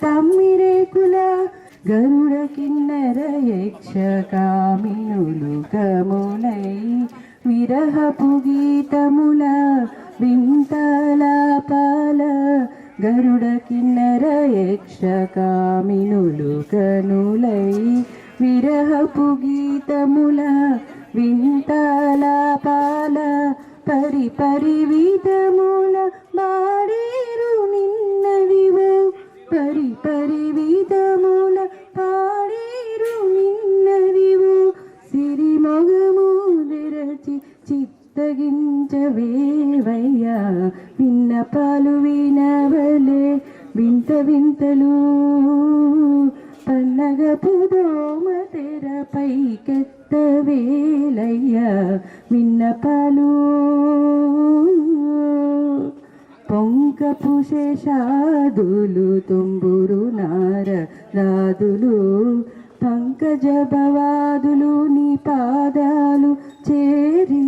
తమ్మిరేకుల గరుడ కిన్నర యక్ష కామినులు కమునై విరహపు గీతముల వింతలాపాల గరుడ కిన్నర యక్ష కామినులు కనులై విరహపు గీతముల వింతలాపాల పరి విధముల పాడేరు నిన్నవివో పరి విధముల పాడేరు నిన్నవివో సిరి మొగము తెరచి చిత్తగించవేవయ్యా విన్నపాలు వినవలే వింత వింతలు పన్నగపు దోమ తెరపైకెత్తవేలయ్యా విన్నపాలు పొంకపు శేషాదులు తుంబురు నారదాదులు పంకజభవాదులు నీ పాదాలు చేరి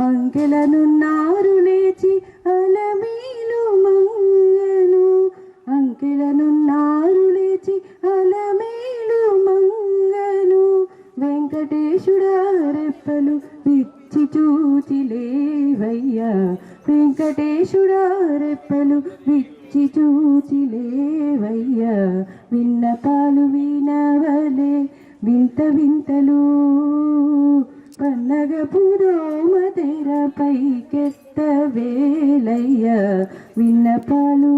అంకెలనున్నారు లేచి అలమేలు మంగను అంకెలనున్నారు లేచి అలమేలు మంగను వెంకటేశుడా రెప్పలు విచ్చి చూచి లేవయ్యా వెంకటేశుడా రెప్పలు విచ్చి చూచి లేవయ్యా విన్నపాలు వినవలే వింత వింతలు పన్నగపు దోమ తెరపైకెత్తవేలయ్యా విన్నపాలు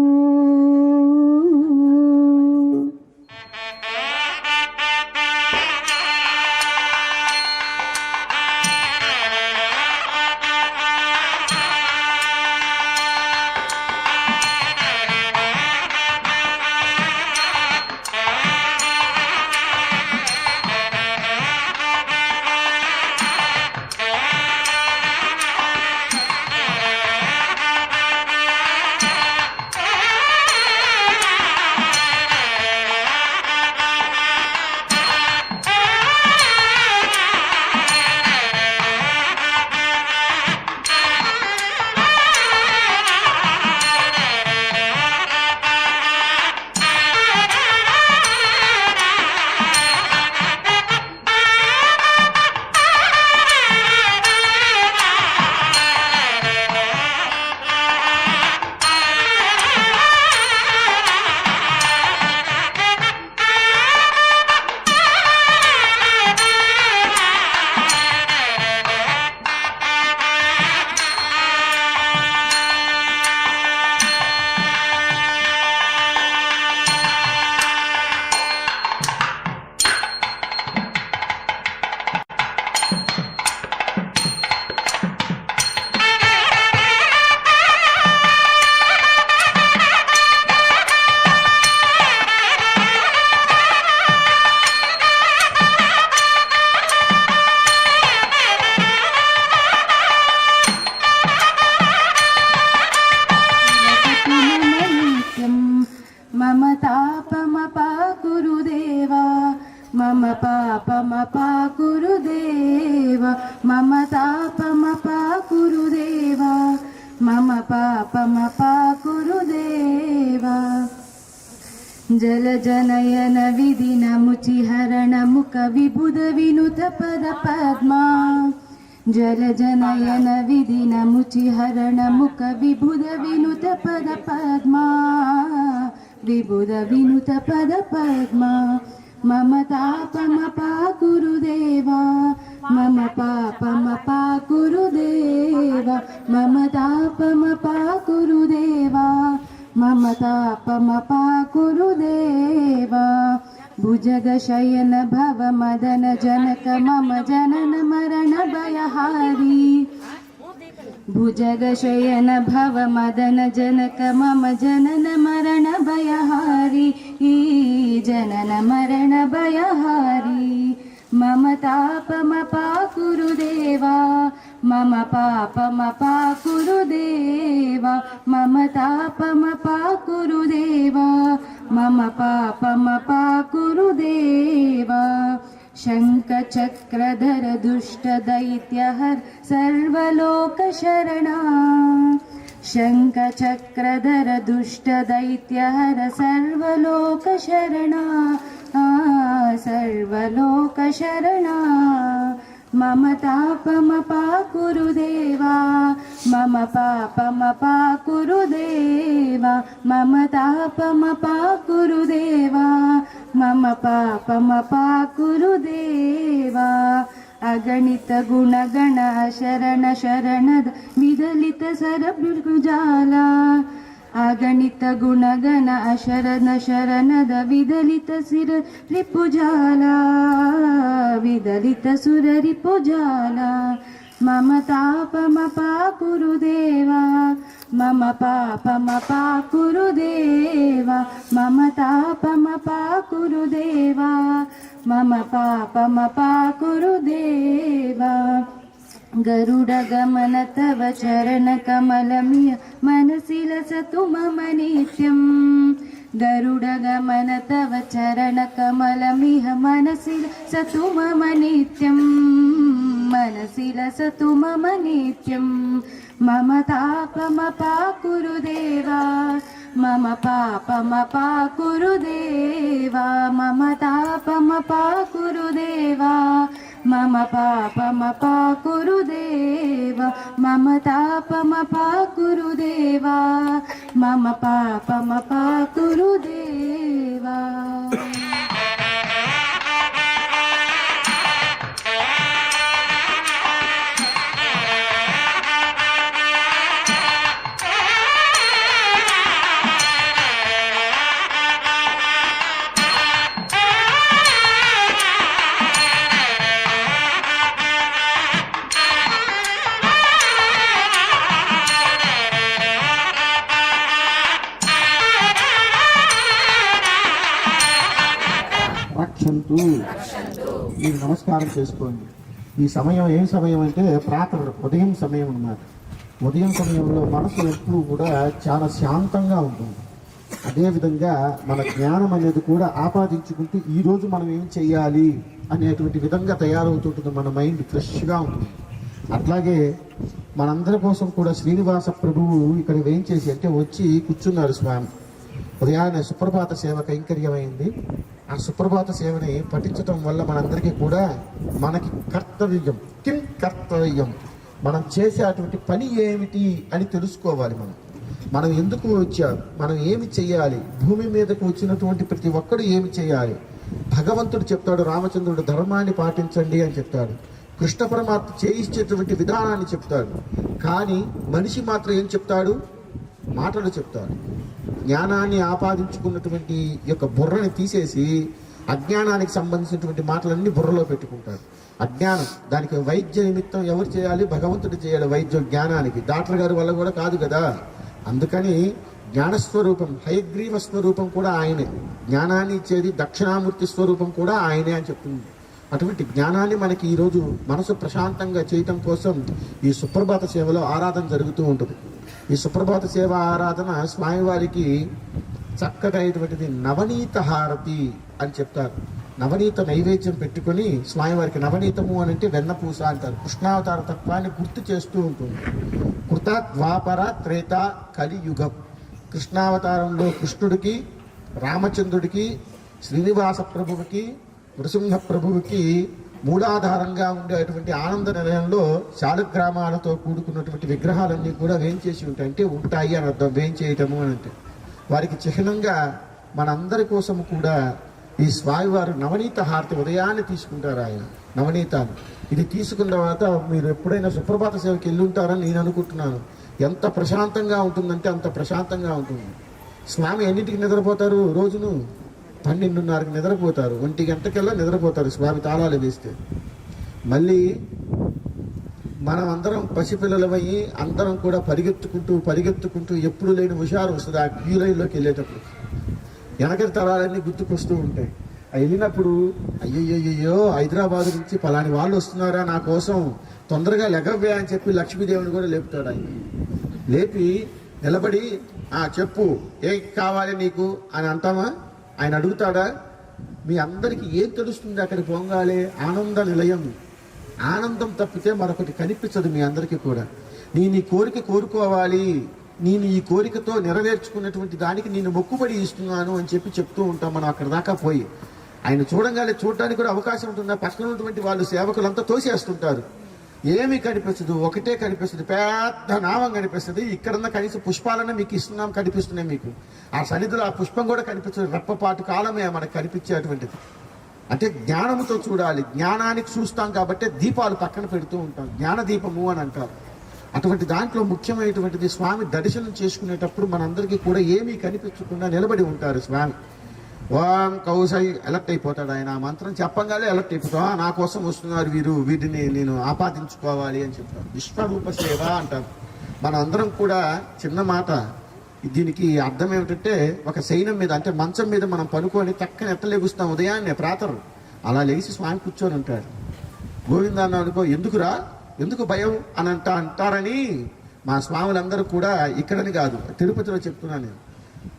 మమ తాపమపా కురుదేవా మమ పాపమపా కురుదేవా మమ తాపమపా కురుదేవా మమ పాపమపా కురుదేవా జలజనయన విధిన ముచిహరణ ముఖ విబుధ వినుత పద పద్మా జలజనయన విధిన ముచిహరణ ముఖ విబుధ వినుత పద పద్మా విబుధ వినుత పద పద్మా మమ తాపమపా కురుదేవా మమ పాపమపా కురుదేవా మమ తాపమపా కురుదేవా మమ తాపమపా కురుదేవా భుజగశయన భవ మదన జనక మమ జనన మరణ భయహారి భుజగశయన భవ మదన జనక మమ జనన మరణ భయహారి ఈ జనన మరణ భయహారి మమ తాపమపా కురుదేవా మమ పాపమపా కురుదేవా మమ తాపమపా కురుదేవా మమ పాపమపా కురుదేవా शङ्खचक्रधर दुष्ट दैत्यहर सर्वलोक शरणा शङ्खचक्रधर दुष्टदैत्यहर सर्वलोकशरणा सर्वलोकशरणा मम तापमपाकुरु देवा मम पापमपाकुरु देवा मम तापमपाकुरु देवा मम पापमपाकुरु देवा अगणित गुणगण शरण शरणद विदलित सरभुजाला अगणित गुणगण अशरण शरणद विदलित सिर रिपुजाला विदलित सुर रिपुजाला मम तापमपाकुरु देवा मम पापमपाकुरु देवा मम तापमपाकुरु देवा मम पापमपाकुरु देवा गरुडगमन तव चरणकमलमिह मनसि लसतु मम नित्यं गरुडगमन तव चरणकमलमिह मनसि लसतु मम नित्यं मनसि लसतु मम नित्यं मम तापमपाकुरु देवा मम पापमपाकुरु देवा मम तापमपाकुरु देवा मम पापमपाकुरु देवा मम तापमपाकुरु देवा मम पापमपाकुरु देवा రక్షంతు మీరు నమస్కారం చేసుకోండి. ఈ సమయం ఏం సమయం అంటే ఉదయం సమయం అన్నమాట. ఉదయం సమయంలో మనసు ఎప్పుడూ కూడా చాలా శాంతంగా ఉంటుంది. అదేవిధంగా మన జ్ఞానం అనేది కూడా ఆపాదించుకుంటూ ఈరోజు మనం ఏం చేయాలి అనేటువంటి విధంగా తయారవుతుంటుంది. మన మైండ్ ఫ్రెష్గా ఉంటుంది. అట్లాగే మనందరి కోసం కూడా శ్రీనివాస ప్రభువు ఇక్కడ ఏం చేసి అంటే వచ్చి కూర్చున్నారు స్వామి. ఉదయాన్నే సుప్రభాత సేవ కైంకర్యమైంది. ఆ సుప్రభాత సేవని పఠించటం వల్ల మనందరికీ కూడా మనకి కిం కర్తవ్యం మనం చేసే అటువంటి పని ఏమిటి అని తెలుసుకోవాలి. మనం ఎందుకు వచ్చాం, మనం ఏమి చేయాలి, భూమి మీదకు వచ్చినటువంటి ప్రతి ఒక్కడు ఏమి చేయాలి. భగవంతుడు చెప్తాడు, రామచంద్రుడు ధర్మాన్ని పాటించండి అని చెప్తాడు. కృష్ణ పరమాత్మ చేయించేటువంటి విధానాన్ని చెప్తాడు. కానీ మనిషి మాత్రం ఏం చెప్తాడు, మాటలు చెప్తాడు. జ్ఞానాన్ని ఆపాదించుకున్నటువంటి యొక్క బుర్రని తీసేసి అజ్ఞానానికి సంబంధించినటువంటి మాటలన్నీ బుర్రలో పెట్టుకుంటాడు. అజ్ఞానం దానికి వైద్య నిమిత్తం ఎవరు చేయాలి, భగవంతుడు చేయాలి. వైద్యం జ్ఞానానికి డాక్టర్ గారి వల్ల కూడా కాదు కదా. అందుకని జ్ఞానస్వరూపం హయగ్రీవ స్వరూపం కూడా ఆయనే. జ్ఞానాన్ని ఇచ్చేది దక్షిణామూర్తి స్వరూపం కూడా ఆయనే అని చెప్తుంది. అటువంటి జ్ఞానాన్ని మనకి ఈరోజు మనసు ప్రశాంతంగా చేయటం కోసం ఈ సుప్రభాత సేవలో ఆరాధన జరుగుతూ ఉంటుంది. ఈ సుప్రభాత సేవ ఆరాధన స్వామివారికి చక్కగా అయినటువంటిది నవనీత హారతి అని చెప్తారు. నవనీత నైవేద్యం పెట్టుకొని స్వామివారికి, నవనీతము అని అంటే వెన్నపూస అంటారు. కృష్ణావతార తత్వాన్ని గుర్తు చేస్తూ ఉంటుంది. కృత ద్వాపర త్రేత కలియుగం. కృష్ణావతారంలో కృష్ణుడికి, రామచంద్రుడికి, శ్రీనివాస ప్రభువుకి, నృసింహ ప్రభువుకి మూలాధారంగా ఉండేటువంటి ఆనంద నిలయంలో శాలగ్రామాలతో కూడుకున్నటువంటి విగ్రహాలన్నీ కూడా వేయించేసి ఉంటాయి. అంటే ఉంటాయి అని అర్థం, వేయించేయటము అని అంటే. వారికి చిహ్నంగా మనందరి కోసం కూడా ఈ స్వామివారు నవనీత హారతి ఉదయాన్నే తీసుకుంటారు. ఆయన నవనీతాన్ని ఇది తీసుకున్న తర్వాత మీరు ఎప్పుడైనా సుప్రభాత సేవకి వెళ్ళి ఉంటారని నేను అనుకుంటున్నాను. ఎంత ప్రశాంతంగా ఉంటుందంటే అంత ప్రశాంతంగా ఉంటుంది. స్వామి ఎన్నింటికి నిద్రపోతారు, రోజును 12:30కి నిద్రపోతారు. 1 గంటకల్లా నిద్రపోతారు స్వామి తాళాలు వేస్తే. మళ్ళీ మనం అందరం పసిపిల్లలమయ్యి అందరం కూడా పరిగెత్తుకుంటూ ఎప్పుడు లేని హుషారు వస్తుంది. ఆ క్యూ లైన్లోకి వెళ్ళేటప్పుడు వెనకటి తరాలన్నీ గుర్తుకొస్తూ ఉంటాయి. వెళ్ళినప్పుడు అయ్యయ్యో హైదరాబాద్ నుంచి పలాని వాళ్ళు వస్తున్నారా, నా కోసం తొందరగా లెగవ్వే అని చెప్పి లక్ష్మీదేవిని కూడా లేపుతాడు. ఆయన లేపి నిలబడి చెప్పు ఏం కావాలి నీకు అని అంటామా? ఆయన అడుగుతాడా? మీ అందరికీ ఏం తెలుస్తుంది అక్కడికి పోగాలే? ఆనంద నిలయం. ఆనందం తప్పితే మరొకటి కనిపించదు మీ అందరికీ కూడా. నీ కోరిక కోరుకోవాలి, నేను ఈ కోరికతో నెరవేర్చుకున్నటువంటి దానికి నేను మొక్కుబడి ఇస్తున్నాను అని చెప్పి చెప్తూ ఉంటాం మనం అక్కడ దాకా పోయి. ఆయన చూడడానికి కూడా అవకాశం ఉంటుందా? పక్కన ఉన్నటువంటి వాళ్ళు సేవకులంతా తోసేస్తుంటారు. ఏమీ కనిపిస్తుంది, ఒకటే కనిపిస్తుంది, పెద్ద నామం కనిపిస్తుంది. ఇక్కడన్నా కనీసం పుష్పాలన్నా మీకు ఇస్తున్నాం, కనిపిస్తున్నాయి మీకు. ఆ సన్నిధిలో ఆ పుష్పం కూడా కనిపిస్తుంది. రెప్పపాటు కాలమే మనకు కనిపించేటువంటిది. అంటే జ్ఞానంతో చూడాలి. జ్ఞానానికి చూస్తాం కాబట్టి దీపాలు పక్కన పెడుతూ ఉంటాం, జ్ఞాన దీపము అని అంటారు. అటువంటి దాంట్లో ముఖ్యమైనటువంటిది స్వామి దర్శనం చేసుకునేటప్పుడు మనందరికీ కూడా ఏమీ కనిపించకుండా నిలబడి ఉంటారు స్వామి. ఓం కౌసై అలర్ట్ అయిపోతాడు ఆయన. ఆ మంత్రం చెప్పంగానే అలర్ట్ అయిపోతా, నా కోసం వస్తున్నారు వీటిని నేను ఆపాదించుకోవాలి అని చెప్తారు. విశ్వరూప సేవ అంటారు. మన అందరం కూడా చిన్న మాట, దీనికి అర్థం ఏమిటంటే, ఒక శయనం మీద అంటే మంచం మీద మనం పనుకొని తక్కన ఎట్టలేగుస్తాం ఉదయాన్నే ప్రాతరు, అలా లేచి స్వామి కూర్చొని ఉంటాడు. గోవిందా అన్న అనుకో, ఎందుకు భయం అని అంటారని మా స్వాములందరూ కూడా ఇక్కడని కాదు తిరుపతిలో చెప్తున్నాను నేను.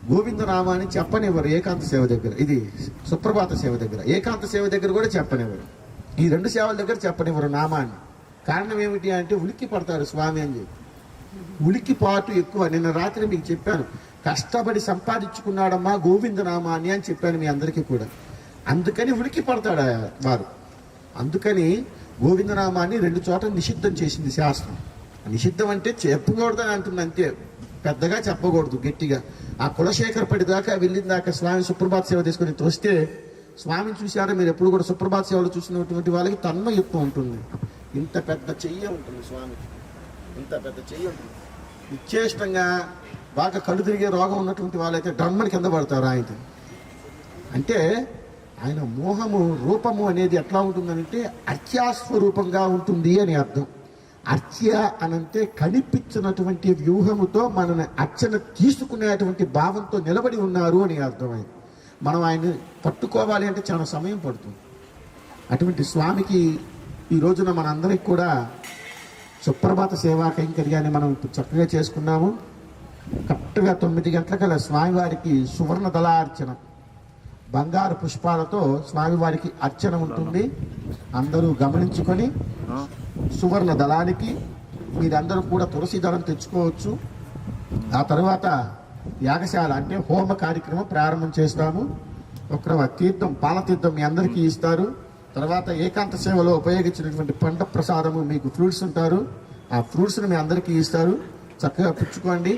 గోవిందనామాన్ని చెప్పనివ్వరు ఏకాంత సేవ దగ్గర, ఇది సుప్రభాత సేవ దగ్గర. ఏకాంత సేవ దగ్గర కూడా చెప్పనివ్వరు. ఈ రెండు సేవల దగ్గర చెప్పనివ్వరు నామాన్ని. కారణం ఏమిటి అంటే ఉలిక్కి పడతారు స్వామి అని చెప్పి. ఉలిక్కిపాటు ఎక్కువ. నిన్న రాత్రి మీకు చెప్పాను, కష్టపడి సంపాదించుకున్నాడమ్మా గోవిందనామాన్ని అని చెప్పాను మీ అందరికీ కూడా. అందుకని ఉలిక్కి పడతాడు వారు. అందుకని గోవిందనామాన్ని 2 చోట్ల నిషిద్ధం చేసింది శాస్త్రం. నిషిద్ధం అంటే చెప్పకూడదని అంటుంది అంతే, పెద్దగా చెప్పకూడదు గట్టిగా. ఆ కులశేఖర పడి దాకా వెళ్ళిన దాకా స్వామి సుప్రభాత సేవ తీసుకొని వస్తే, స్వామిని చూశారా మీరు? ఎప్పుడు కూడా సుప్రభాత సేవలు చూసినటువంటి వాళ్ళకి తన్మయత్వం ఉంటుంది. ఇంత పెద్ద చెయ్యి ఉంటుంది స్వామికి, ఇంత పెద్ద చెయ్యి ఉంటుంది. నిశ్చేష్టంగా బాగా కళ్ళు తిరిగే రోగం ఉన్నటువంటి వాళ్ళైతే డ్రమ్మని కింద పడతారు ఆయనతో. అంటే ఆయన మోహము రూపము అనేది ఎట్లా ఉంటుందనంటే అర్చ్యాస్వరూపంగా ఉంటుంది అని అర్థం. అర్చ్య అనంటే కనిపించినటువంటి వ్యూహముతో మనని అర్చన తీసుకునేటువంటి భావంతో నిలబడి ఉన్నారు అని అర్థమైంది. మనం ఆయన్ని పట్టుకోవాలి అంటే చాలా సమయం పడుతుంది. అటువంటి స్వామికి ఈ రోజున మనందరికి కూడా సుప్రభాత సేవా కైంకర్యాన్ని మనం చక్కగా చేసుకున్నాము. కరెక్ట్గా 9 గంటలకల్లా స్వామివారికి సువర్ణ దళార్చన, బంగారు పుష్పాలతో స్వామివారికి అర్చన ఉంటుంది. అందరూ గమనించుకొని సువర్ణ దళానికి మీరందరూ కూడా తులసి దళం తెచ్చుకోవచ్చు. ఆ తర్వాత యాగశాల అంటే హోమ కార్యక్రమం ప్రారంభం చేస్తాము. ఒక తీర్థం, పాలతీర్థం మీ అందరికీ ఇస్తారు. తర్వాత ఏకాంత సేవలో ఉపయోగించినటువంటి పంట ప్రసాదము, మీకు ఫ్రూట్స్ ఉంటారు, ఆ ఫ్రూట్స్ని మీ అందరికీ ఇస్తారు. చక్కగా పుచ్చుకోండి,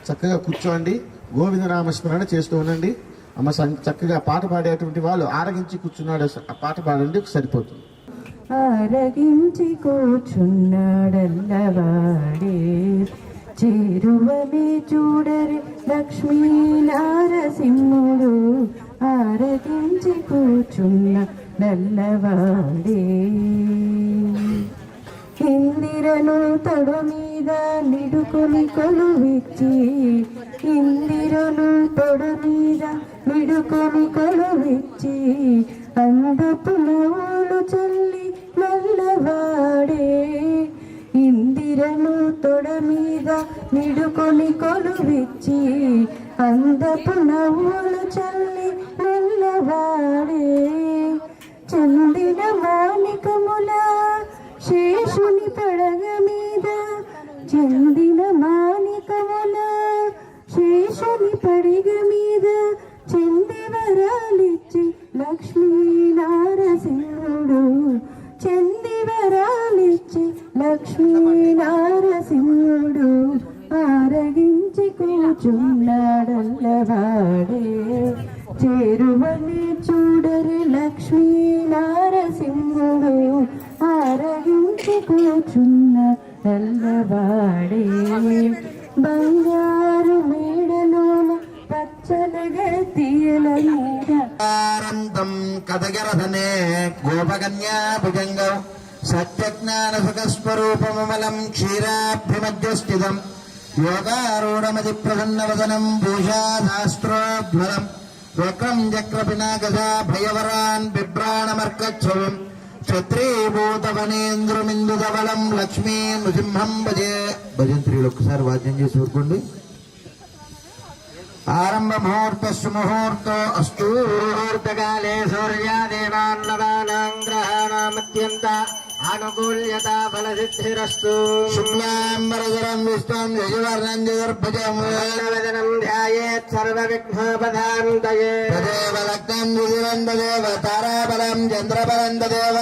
చక్కగా కూర్చోండి, గోవిందనామస్మరణ చేస్తూ ఉండండి. అమ్మ చక్కగా పాట పాడేటువంటి వాళ్ళు ఆరగించి కూర్చున్నాడు, ఆ పాట పాడండి, సరిపోతుంది. ఆరగించి కూర్చున్నాడల్లవాడే, చేరువనే చూడరి లక్ష్మీ నారసింహుడు. ఆరగించి కూర్చున్న నల్లవాడే, ఇందిరను తొడు మీద నిడుకొని కొలువిచ్చి, ఇందిరను తొడు మీద నిడుకొని కొలువిచ్చి, అందపు నవ్వులు చల్లి నల్లవాడే. ఇందిరను తొడ మీద నిడుకొని కొలువిచ్చి, అందపు నవ్వులు చల్లి నల్లవాడే. చందిన మాణికముల శేషుని పడగ మీద, చందిన మాణికముల శేషుని పడిగ మీద, చంది వరాలిచ్చి లక్ష్మీ నారసింహుడు. చంది వరాలిచ్చి లక్ష్మీ నారసింహుడు. ఆరగించి కూర్చున్నాడల్లవాడే, చేరువని చూడరి లక్ష్మీ నారసింహుడు. ఆరగించి కూర్చున్న నల్లవాడే, బంగారు మేడలోన పచ్చనగా తీయల మీద కథగరధనే గోపకన్యా భుజంగం సత్యజ్ఞాన సుఖస్వరూపమమలం క్షీరాభ్యమధ్యస్థితం యోగారూఢమతి ప్రసన్నవదనం భూషాశాస్త్రోజ్వలం వక్రం చక్రపినాగజా భయవరాన్ బిభ్రాణమర్కచ్ఛవం క్షత్రీభూతవనేంద్రమిందుధవలం లక్ష్మీ నృసింహం భజే. భజంత్రీలు ఒక్కసారి వాద్యం చేసి ఊరుకోండి. ఆరంభ ముహూర్తస్సు ముహూర్తో అస్తు. ముహూర్తకాలే సూర్యాదేవాన్నదానాం గ్రహాణామత్యంత ఆనుకూల్యతా ఫలసిద్ధిరస్తు. శుక్లాంబరధరం విష్ణుం యజువర్ణం చతుర్భుజం వదనం ధ్యాయేత్ సర్వవిఘ్నోపశాంతయే. తదేవ లగ్నం విధిరం తదేవ తారాబలం చంద్రబలం తదేవ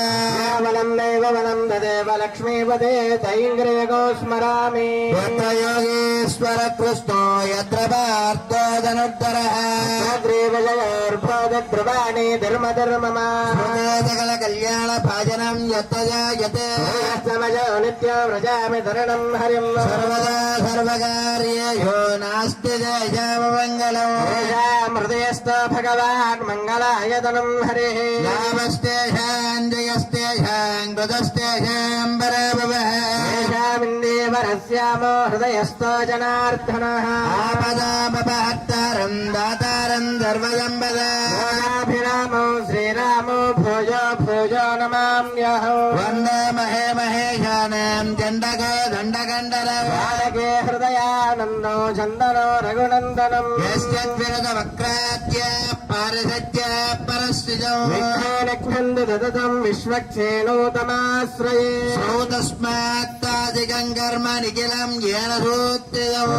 బలం దేవ బలం తదేవ లక్ష్మీపదే తైంద్రియగో స్మరామి. యత్ర యోగేశ్వర కృష్ణో యత్ర పార్థో ధనుర్ధరః ధ్రువాణి ధర్మ ధర్మమా సకల కళ్యాణ భాజనం యత్ర జాయతే నిత్య వ్రజామి ధరణం హరిం. సర్వదా సర్వకార్యేషు నాస్తి జయమంగళం హృదయస్థ భగవాన్ మంగళాయతనం హరి. నామస్తేషాం జయస్తేషాం కృతస్తేషాం పరాభవః వరస్యామో హృదయస్థో జనార్దన. ఆపదామపహర్తారం దాతారం సర్వసంపదాభిరామో శ్రీరామో భోజో భోజో నమామ్యహం. వందే మహే మహేశానం చండకో దండకండలం బాలకే హృదయానందో చందనో రఘునందనం. యస్యద్విరద వక్రాద్య పారిసత్య పరస్థితం విఘ్నేనఘ్నందు దదతం విశ్వక్షేణోతమాశ్రయే. శ్రౌతస్మాత్తాదికం కర్మ నిఖిలం ఏన సూత్రితం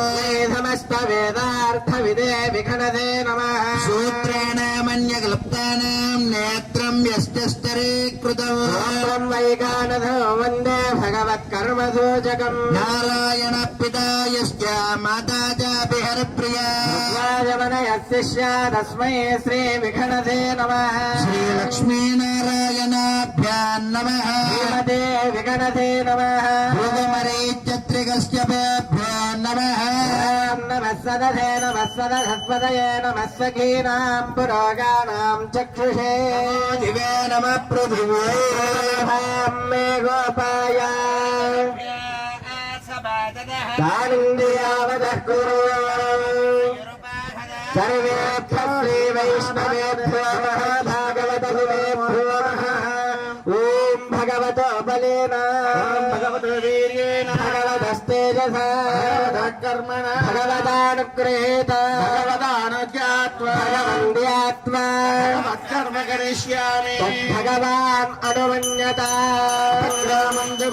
సమస్త వేదార్థ విదే విఘనదే నమః. సూత్రేణ మన్యక్లుప్తానాం నేత్రం యస్తస్తరీకృతం స్తోత్రం వైకానధో వందే భగవత్కర్మసూచకం. నారాయణ పితాయశ్చ మాతా చ బిహర్ప్రియా శిష్య తస్మై శ్రీ విఘనదే నమః. శ్రీలక్ష్మీనారాయణాభ్యాం నమః శ్రీమతే విఘనదే నమః. భృగుమరీచత్రికశ్యపేభ్యో నమః నమః సదధే నమః సదధస్పదయే నమః సఖీనాం పురోగానాం చక్షుషే. దివే నమః పృథివే మే గోపాయ దానింద్రియావదః కురు. సర్వేభ్యో శ్రీ వైష్ణవేభ్యో మహాభాగవతగురుభ్యో నమః. ఓం భగవతో బలేన భగవతో వీర్యేణ భగవతస్తేజసా భగవతకర్మణ భగవదానుగ్రహేత భగవదానుజ్ఞాత్వా భగవంద్యాత్మా భగవత్కర్మ కరిష్యామి. భగవాన్ అనుమన్యత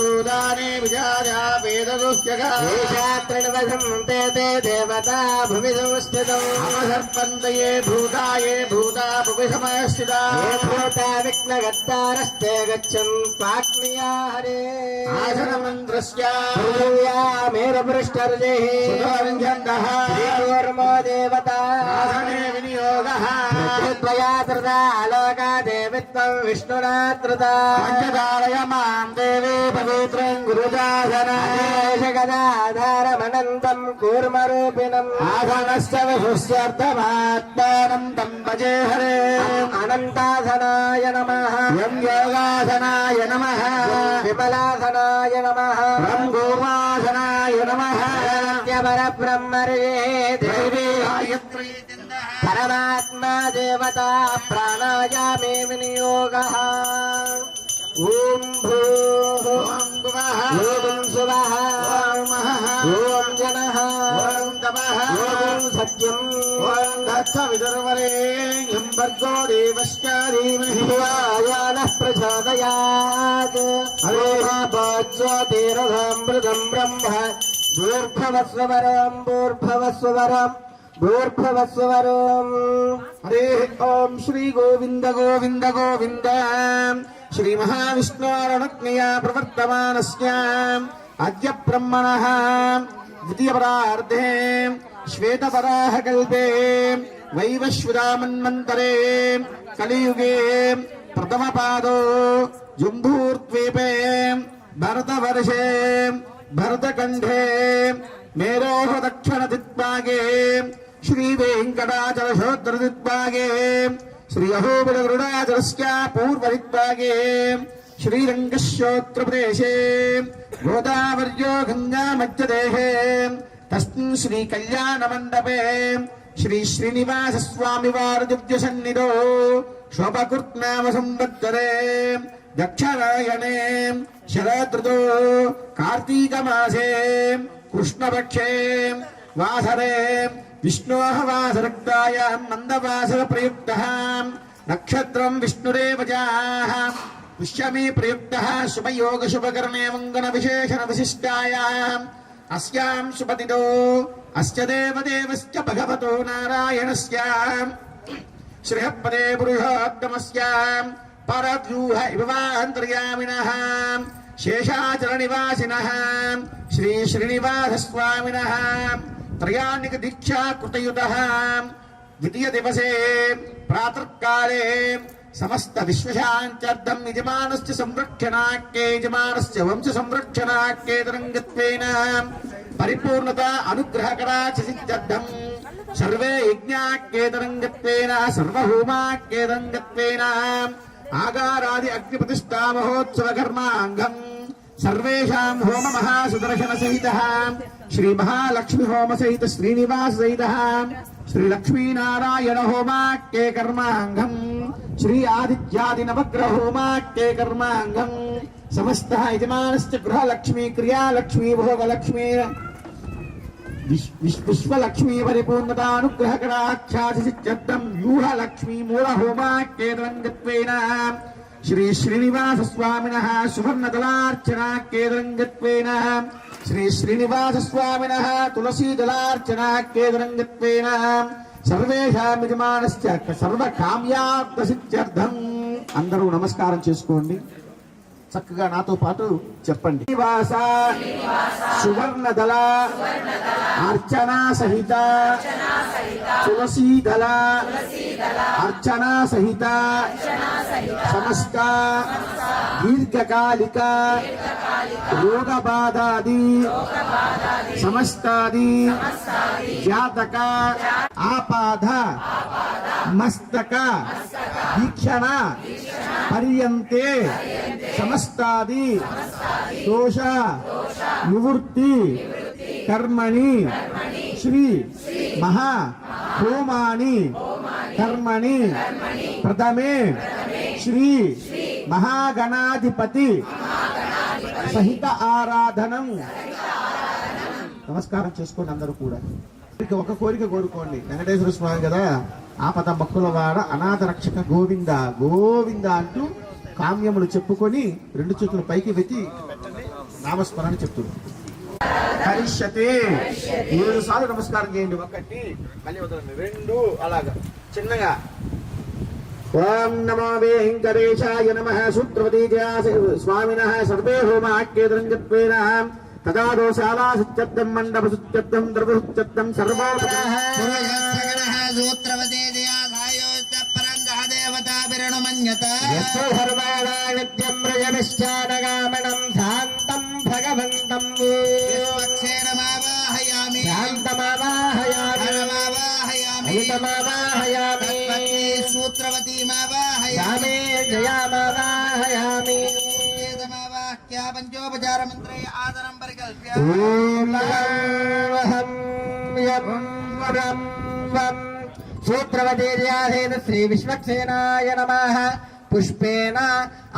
భూతాని విజాయా వేదదుష్యగాత్రణవసంతే తే దేవతా భువి సంస్థితం సర్పంతయే భూతాయే భూతా భువి సమస్థితా భూతా విఘ్నగత్తారస్తే గచ్చన్ పాక్నియా హరే. ఆసనమంత్రస్య మేరపృష్టరుజేః సుధారింఛन्दః శ్రీకూర్మో దేవతా ఆసనే వినియోగః. పృథ్వీద్వయా ధృతా ఆలోకా దేవిత్వం విష్ణునా ధృతా. పంచదారయ మాం దేవీ పవిత్రం గురుజాసనాధారమనంతం కూర్మరూపిణం. ఆసనస్య విశుష్యర్థమాత్మానం తం భజే హరే. అనంతాసనాయ నమః. యం యోగాసనాయ నమః. విమలాసనాయ నమః. రం గోమాసనాయ నమః. పరబ్రహ్మరే దేవీ గాయత్రీ పరమాత్మా దేవతా ప్రాణాయామే వినియోగః. ఓం భూః ఓం భువః ఓం శువః ఓం మహః ఓం జనః ఓం తపః ఓం సత్యం ఓం దత్తవిదుర్వరేణ్యం భర్గో దేవస్య ధీమహి ధియోనః ప్రచోదయాత్. హరేభాజ్యోతిరథామృతం బ్రహ్మ భూర్భువస్వరం భూర్భువస్వరం భూర్భువస్వరం. హరే ఓం శ్రీ గోవింద గోవింద గోవింద. శ్రీ మహావిష్ణోరణజ్ఞయా ప్రవర్తమానస్య అద్య బ్రహ్మణః ద్వితీయపరార్ధే శ్వేతపరాహకల్పే వైవస్వతామన్వంతరే కలియుగే ప్రథమపాదో జంబూర్ద్వీపే భరతవర్షే భరతఖండే మేరోః దక్షిణదిగ్భాగే శ్రీవేంకటాచలశోత్తరదిగ్భాగే శ్రీ అహోబిలగరుడాచలస్య పూర్వదిగ్భాగే శ్రీరంగశ్రోత్రప్రదేశే గోదావర్యో గంగా మధ్యదేశే తస్మిన్ శ్రీ కళ్యాణమండపే శ్రీ శ్రీనివాస స్వామి వారి దివ్య సన్నిధో శోభకృత్నామ సంవత్సరే దక్షిణాయనే శరదృతో కార్తీక మాసే కృష్ణపక్షే వాసరే విష్ణోః వాసరక్తాయాం మందవాసర ప్రయుక్తః నక్షత్రం విష్ణురేవ చాః पुष्यमे प्रयुक्तः शुभयोग शुभकर्णे मंगल विशेषण विशिष्टायाम् अस्यां शुभदिनो अस्य देवदेवस्य भगवतो नारायणस्य श्रीहपदे पुरुषोत्तमस्य परद्रूह इवान्तर्यामिनः शेषाचलनिवासिनः श्री श्रीनिवासस्वामिनः त्रयाणिक दीक्षा कृतयुतः द्वितीय दिवसे प्रातःकाले समस्त विश्वशान्त्यर्थं यजमानस्य संरक्षणाख्ये यजमानस्य वंश संरक्षणाख्ये तरङ्गत्वेन परिपूर्णता अनुग्रहकटाक्षसिद्ध्यर्थं सर्वे यज्ञाख्ये तरङ्गत्वेन सर्वहोमाख्ये तरङ्गत्वेन आगारादि अग्निप्रतिष्ठा महोत्सव कर्माङ्गम् सर्वेषां होम महासुदर्शन सहितः श्री महालक्ष्मी होम सहित श्रीनिवास सहितः श्री लक्ष्मी नारायण होमाख्ये कर्माङ्गम् श्री आदित्यादि नवग्रह होमाख्ये कर्माङ्गम् समस्तः यजमानस्य गृहलक्ष्मी क्रियालक्ष्मी भोगलक्ष्मी विश्वलक्ष्मी परिपूर्णतानुग्रहकटाक्षासिद्ध्यर्थं व्यूहलक्ष्मी मूलहोमाख्ये तरङ्गत्वेन श्री श्रीनिवास स्वामिनः सुवर्णदलार्चनाख्ये तरङ्गत्वेन श्री श्रीनिवास स्वामिनः तुलसीदलार्चनाख्ये तरङ्गत्वेन सर्वेषां యజమానస్య సర్వకామ్యార్థసిద్ధ్యర్థం అందరూ నమస్కారం చేసుకోండి. చక్కగా నాతో పాటు చెప్పండి. శ్రీనివాస సువర్ణదల అర్చనా సహిత తులసీదల అర్చనా సహిత సమస్త దీర్ఘకాలిక రోగబాధాది సమస్తాది జాతక ఆపాద మస్తక వీక్షణ పర్యంతే సమస్తాది దోష నివృత్తి కర్మణి శ్రీ మహా హోమాని కర్మణి ప్రథమే శ్రీ మహాగణాధిపతి సహిత ఆరాధనం. నమస్కారం చేసుకోండి అందరూ కూడా. ఒక కోరిక కోరుకోండి. వెంకటేశ్వర స్వామి కదా, ఆపద భక్తుల వాడ అనాథ రక్షక గోవింద గోవింద అంటూ కామ్యములు చెప్పుకొని రెండు చేతులు పైకి వెతి నామస్మరణ చెప్తుంది. హరిష్యతే 7 సార్లు నమస్కారం చేయండి. ఒకటి మళ్ళీ వదలండి, 2 అలాగా చిన్నగా. ఓం నమో వెంకటేశాయ నమః. సూత్రవతీ స్వామినః సర్వే హోమాఖ్యే तरङ्गत्वेन तदा दोषाला सुच्यत्तं मंडप सुच्यत्तं द्रव सुच्यत्तं सर्वोपतः पुरुषस्तगणः सूत्रवते दयाधायोश्च परन्दः देवता विरणुमन्यत यस्य सर्वाणा नित्यं रजनिश्चानगामनं शान्तं भगवन्तं विश्वक्षेणमावाहयामि शान्तमावाहयामि अमृतमावाहयामि सूत्रवतीमावाहयामि जयामावाहयामि वेदमावाह्या पंचोपचार मंत्रे आदरं परिकल्प्य ओम अहं यं वरं वं सूत्रवते जयाधेन श्री विश्वक्सेनाय नमः. पुष्पेण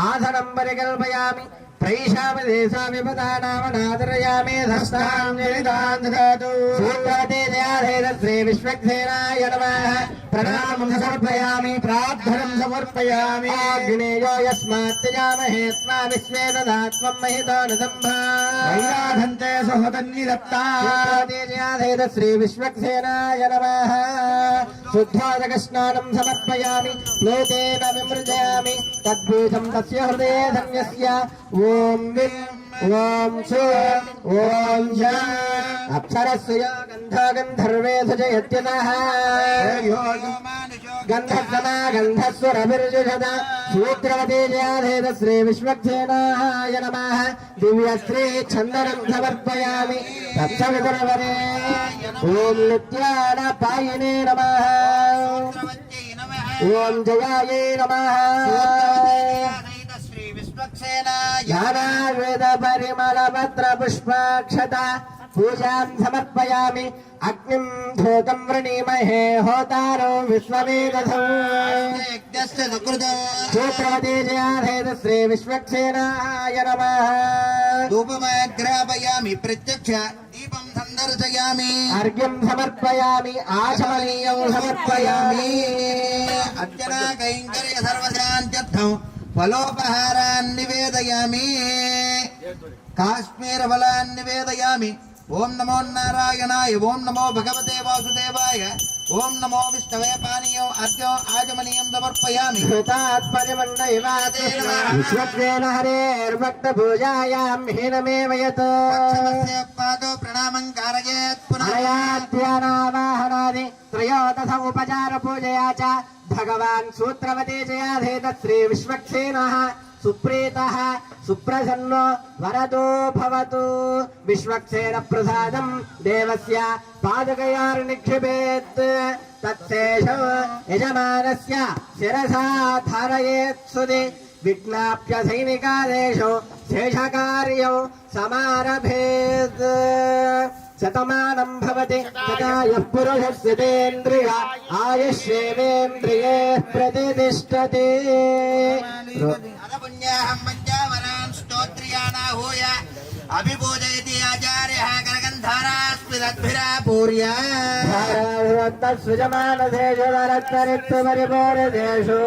आधनं परिकल्पयामि प्रैषामि देशामि पदानामनादरयामि धस्तां जलितां ददातु. सूत्रवते जयाधेन श्री विश्वक्सेनाय नमः. प्रणामं समर्पयामि प्रार्थनं समर्पयामि. अग्नेयो यस्मात् त्यजामहे त्वा विश्वे दधात्वं महितो न सम्भा वैराधन्ते सहोदन्निदत्ता. सूत्रवते जयाधेन श्री विश्वक्सेनाय नमः. शुद्धोदकस्नानं समर्पयामि प्लेतेन विमृजयामि तद्बीजं तस्य हृदये धन्यस्य. ओम विम ओम सु ओम जं अप्सरस्य गन्धर्वेषु च यत्यतः गन्धस्सना गन्धस्वरभिर्जुषत. सूत्रवते जयाधेन श्री विश्वक्सेनाय नमः. दिव्यश्री छन्दनं समर्पयामि तत्सवितुर्वरे. ओम नित्यानपायिने नमः. ओम जयायै नमः. ज्ञानावेद परिमल पत्र पुष्पाक्षता पूजां समर्पयामि. अग्निं धूतं वृणीमहे होतारो विश्ववेदधौ. सूत्रवते जयाधेन श्री विश्वक्सेनाय नमः. धूपमाग्रापयामि प्रत्यक्ष दीपं सन्दर्शयामि. अर्घ्यं समर्पयामि आचमनीयं समर्पयामि. अर्चना कैङ्कर्य सर्वशान्त्यर्थं ఫలోపహారాన్ని నివేదయామి కాశ్మీర ఫలాన్ని నివేదయామి ఓం నమో నారాయణాయ ఓం నమో భగవతే వాసుదేవాయ ఓం నమో విష్ణవే పానీయం అర్ఘ్యం ఆచమనీయం సమర్పయామి విశ్వక్సేన హరేర్భక్తపూజాయాం హీనమేవ యత్ పాదో ప్రణామం కారయేత్ పునః ధ్యానావాహనాది త్రయోదశ ఉపచార పూజయా చ భగవాన్ సూత్రవతే జయాధేత శ్రీ విశ్వక్సేనః సుప్రీతః సుప్రసన్నో వరదో భవతు విశ్వక్సేన ప్రసాదం దేవస్య పాదకయార్ నిక్షిపేత్ తత్శేషం యజమానస్య శిరసా ధారయేత్ సుది విజ్ఞాప్య సైనికాదేశో శేషకార్యం సమారభేత్ శతమానం భవతి తదాయః పురుషస్యేంద్రియ ఆయుష్యేంద్రియే ప్రతిష్టతి పుణ్యాహం పంచావరాన్ స్తోత్ర్యానాహూయ అభిపూజయతి ఆచార్యః కరగంధారాస్మిరద్భిరా పూర్య సృజమానసేషు వరత్తరిత్తు పరిపూరదేషు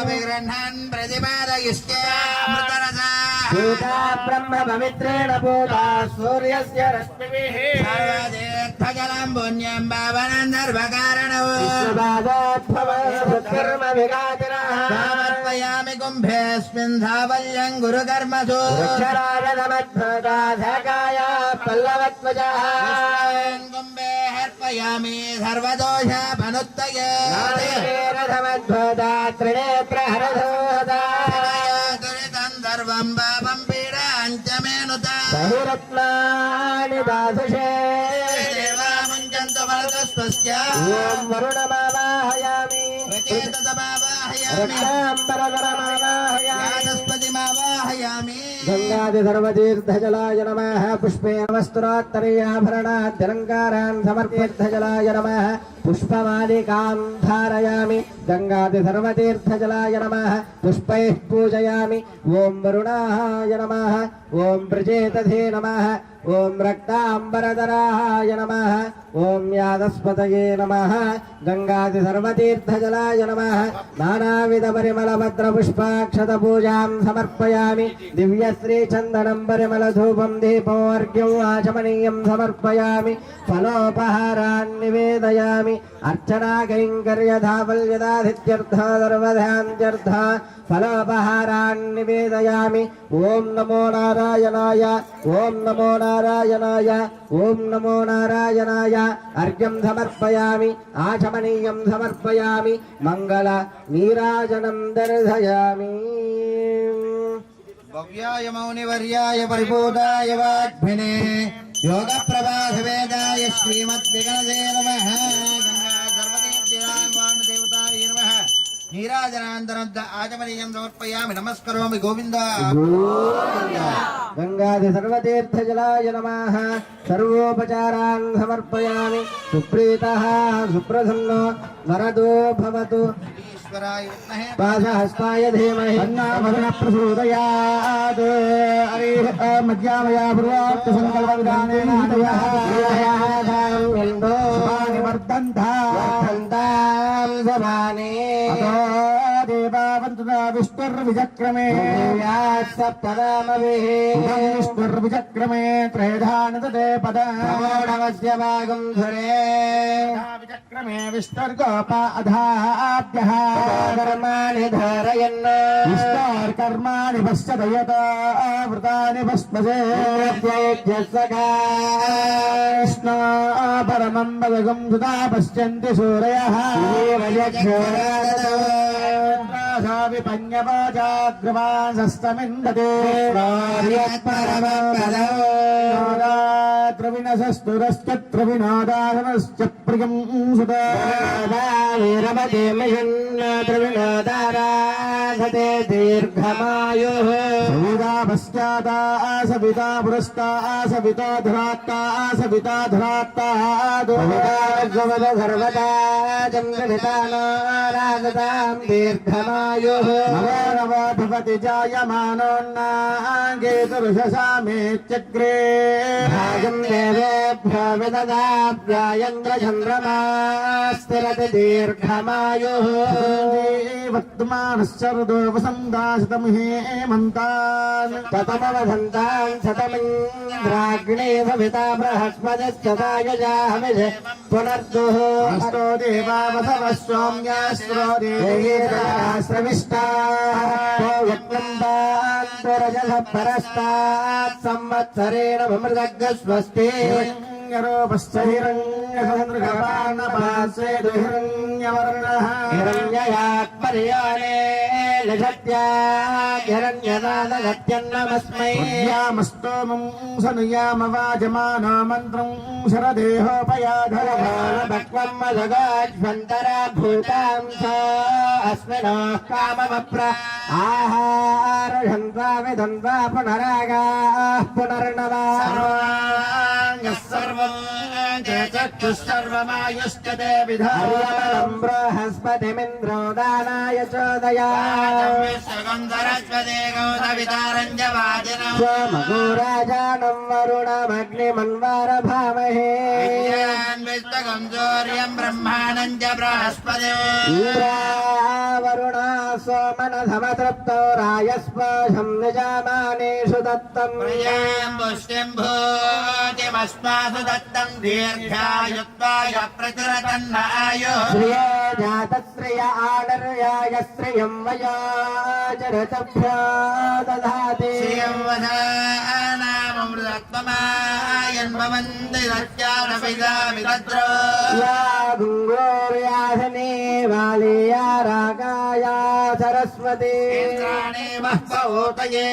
విగృహ్ణన్ ప్రతిపాదయిష్టామృతరసా భూతా బ్రహ్మ పవిత్రేణ భూతా సూర్యస్య రశ్మిభిః సర్వదేత్తజలం పుణ్యం భావనం సర్వకారణం కర్మ విఘాతినః సమర్పయామి కుంభేస్మిన్ ధావల్యం గురుకర్మసు ధకాయ పల్లవత్వజః కుంభే హర్పయామి సర్వదోషాపనుత్తయే త్రినేత్రహరధోదా దురితం సర్వం పాపం పీడాంచమేనుత బహురత్నాని దాసుషే దేవాముంచంతు వరదస్వస్య ఓం వరుణమావాహయామి ప్రచేతతమావాహయామి రక్తాంబరధరమావాహయామి యాదస్పతిమావాహయామి గంగాది సర్వతీర్థజలాయ నమః పుష్పే వస్త్రాత్తరీయాభరణాద్యంకారాన్ సమర్ప్యర్థజలాయ నమః పుష్పమాలికాం ధారయామి గంగాది సర్వతీర్థజలాయ నమః పుష్పైః పూజయామి ఓం వరుణాయ నమః ఓం ప్రచేతధే నమః ఓం రక్తాంబరధరాయ నమః ఓం యాదస్పతయే నమః గంగాది సర్వతీర్థజలాయ నమః నానావిధ పరిమళ భద్ర పుష్పాక్షత పూజాం సమర్పయామి దివ్యశ్రీ చందనం పరిమళ ధూపం దీపోర్ఘ్యం ఆచమనీయం సమర్పయామి ఫలోపహారాన్ నివేదయామి అర్చనా కైంకర్య ధావల్యదాధిత్యర్థ సర్వధాంత్యర్థ ఫలోపహారాన్ నివేదయామి ఓం నమో నారాయణాయ ఓం నమో నారాయణాయ ఓం నమో నారాయణాయ అర్ఘ్యం సమర్పయామి ఆచమనీయం సమర్పయామి మంగళ నీరాజనం దర్శయామి భవ్యాయ మౌనివర్యాయ పరిపూతాయ వాగ్భినే యోగ ప్రభావేదాయ శ్రీమద్విగణదే నమః గంగా సర్వదేవతాయ నమః నీరాజనాంతరం ఆచమనీయం సమర్పయామి నమస్కరోమి గోవింద గంగాది సర్వతీర్థజలాయ నమః సర్వోపచారాన్ సమర్పయామి సుప్రీతః సుప్రసన్నో వరదో భవతు ఈశ్వరాయ విద్మహే పాశహస్తాయ ధీమహి తన్నో ప్రచోదయాత్ హరిః మధ్యామయా పూర్వాప్త సంకల్పవిధానేన హతయః వర్ధంతాం సమానే అతో దేవావంతునా విష్ణుర్విచక్రమే సప్తనామభిః విష్ణుర్విచక్రమే త్రైధానతదే పదమోఢవస్య భాగం ధరే విచక్రమే విష్ణుర్గోప అధాభ్యః కర్మాణి ధారయన్ విష్ణోర్కర్మాణి పశ్యదయత వృతాని భస్మసే కృష్ణ పరమం పదగం సుతా పశ్యంతి సూరయః విపన్యవాచాగ్రవాసస్తమిందతే ద్రవిణసస్తురశ్చత్రవినోదాసనశ్చ ప్రియం సుతవినోదారాధతే దీర్ఘమాయుః సవితా పశ్చాతా సవితా పురస్తా సవితా ధరాత్తా సవితా ధరాత్తా సర్వదా చంద్రనితానారాధతాం దీర్ఘమాయుః నవో నవో భవతి జాయమానోన్నాంగేతురుషసామేత్యగ్రే భాగం దేవేభ్యో విదదాభ్యాయంద్రచంద్రమా స్థిరతి దీర్ఘమాయుః వర్తమానశ్చ శరదో వసంతా శతం హేమంతాన్ తతమవసంతాన్ శతమింద్రాగ్నే సవితా బృహస్పతిశ్చతాయుజాహమిష పునర్దుః అష్టో దేవా వసవ సౌమ్యాస్త్రో దేవేశ్రవిష్టాః యత్నందాంతురజస పరస్తాత్ సంవత్సరేణ భమృదగ్గ స్వస్తి హిరణ్యయాత్మర్యాణే నిషత్యా హిరణ్యనాదగత్యన్నమస్మై స్తోమం సనుయామ వాజమానో మంత్రం శరదేహోపయాధర భక్వం మదగాజ్వంతరా భూతాం అస్మినో కామమప్ర ఆహారషన్వా విధన్వా పునరాగా పునర్నవా సర్వం చక్షుసర్వమాయుష్యతే హర్యమలం బృహస్పతిమింద్రో దానాయ చోదయా స్వమగోరాజానం వరుణమగ్నిమన్వారభామహే బ్రహ్మాణం చ బృహస్పతి ఇంద్రావరుణా సోమనధమతృప్తో రాయస్పశం నిజామానేషు దత్తం పుష్టింభూతిమస్మాసు దత్తం దీర్ఘాయుత్వాయ ప్రతిరతన్నాయు శ్రియ జాతశ్రియ ఆనర్యాయ శ్రియం వయాచరతభ్యో దధాతి శ్రియం వదానామృతత్వమాయన్భవంతి సత్యానపిదామి తత్రో యా గుంగోర్యాసనే వాలేయా రాగాయా సరస్వతి ఇంద్రాణి మహ్పవోతయే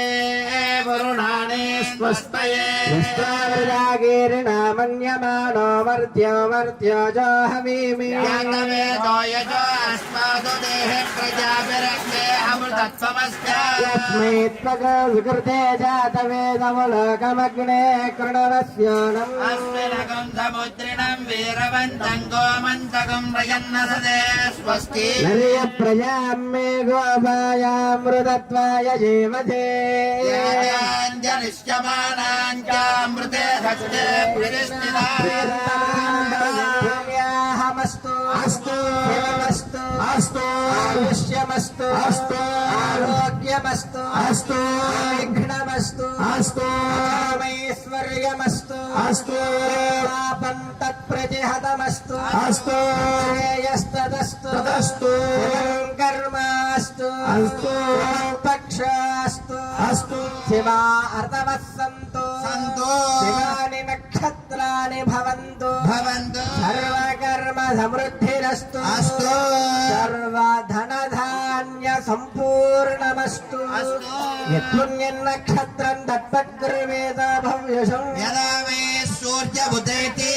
వరుణాని స్వస్తయే విశ్వావృజాగీర్ణమన్యమానో మర్త్యో మర్త్యో జోహమీమి యాతవేదోయజో అస్మాదు దేహే ప్రజాభిరక్తే అమృతత్వమస్య యస్మై త్వగృతే జాతవేదములోకమగ్నే కృణవస్యోనం అస్మినకం సముద్రిణం వీరవంతం గోమంతకం ప్రయన్నసదే స్వస్తి నర్య ప్రజాం మే గోపాయామృతత్వాయ జీవతే జనిష్యమానాంచామృతే సత్యే పుణ్యాహమస్తు అస్తు శివమస్తు అస్తు ఆయుష్యమస్తు అస్తు ఆరోగ్యమస్తు అస్తు విఘ్నమస్తు అస్తు కామైశ్వర్యమస్తు అస్తు పాపం తత్ప్రతిహతమస్తు అస్తు శ్రేయస్తదస్తు తదస్తు కర్మాస్తు అస్తు పక్షాస్తు అస్తు శివా అర్థవः సంతు సంతు శివాని నక్షత్రాని భవంతు భవంతు సర్వకర్మ సమృద్ధిరస్తు అస్తు సర్వధనధాన్య సంపూర్ణమస్తు అస్తు యత్పుణ్యన్నక్షత్రం తత్పగ్రవేద భవ్యశం యదా మే సూర్యబుధైతి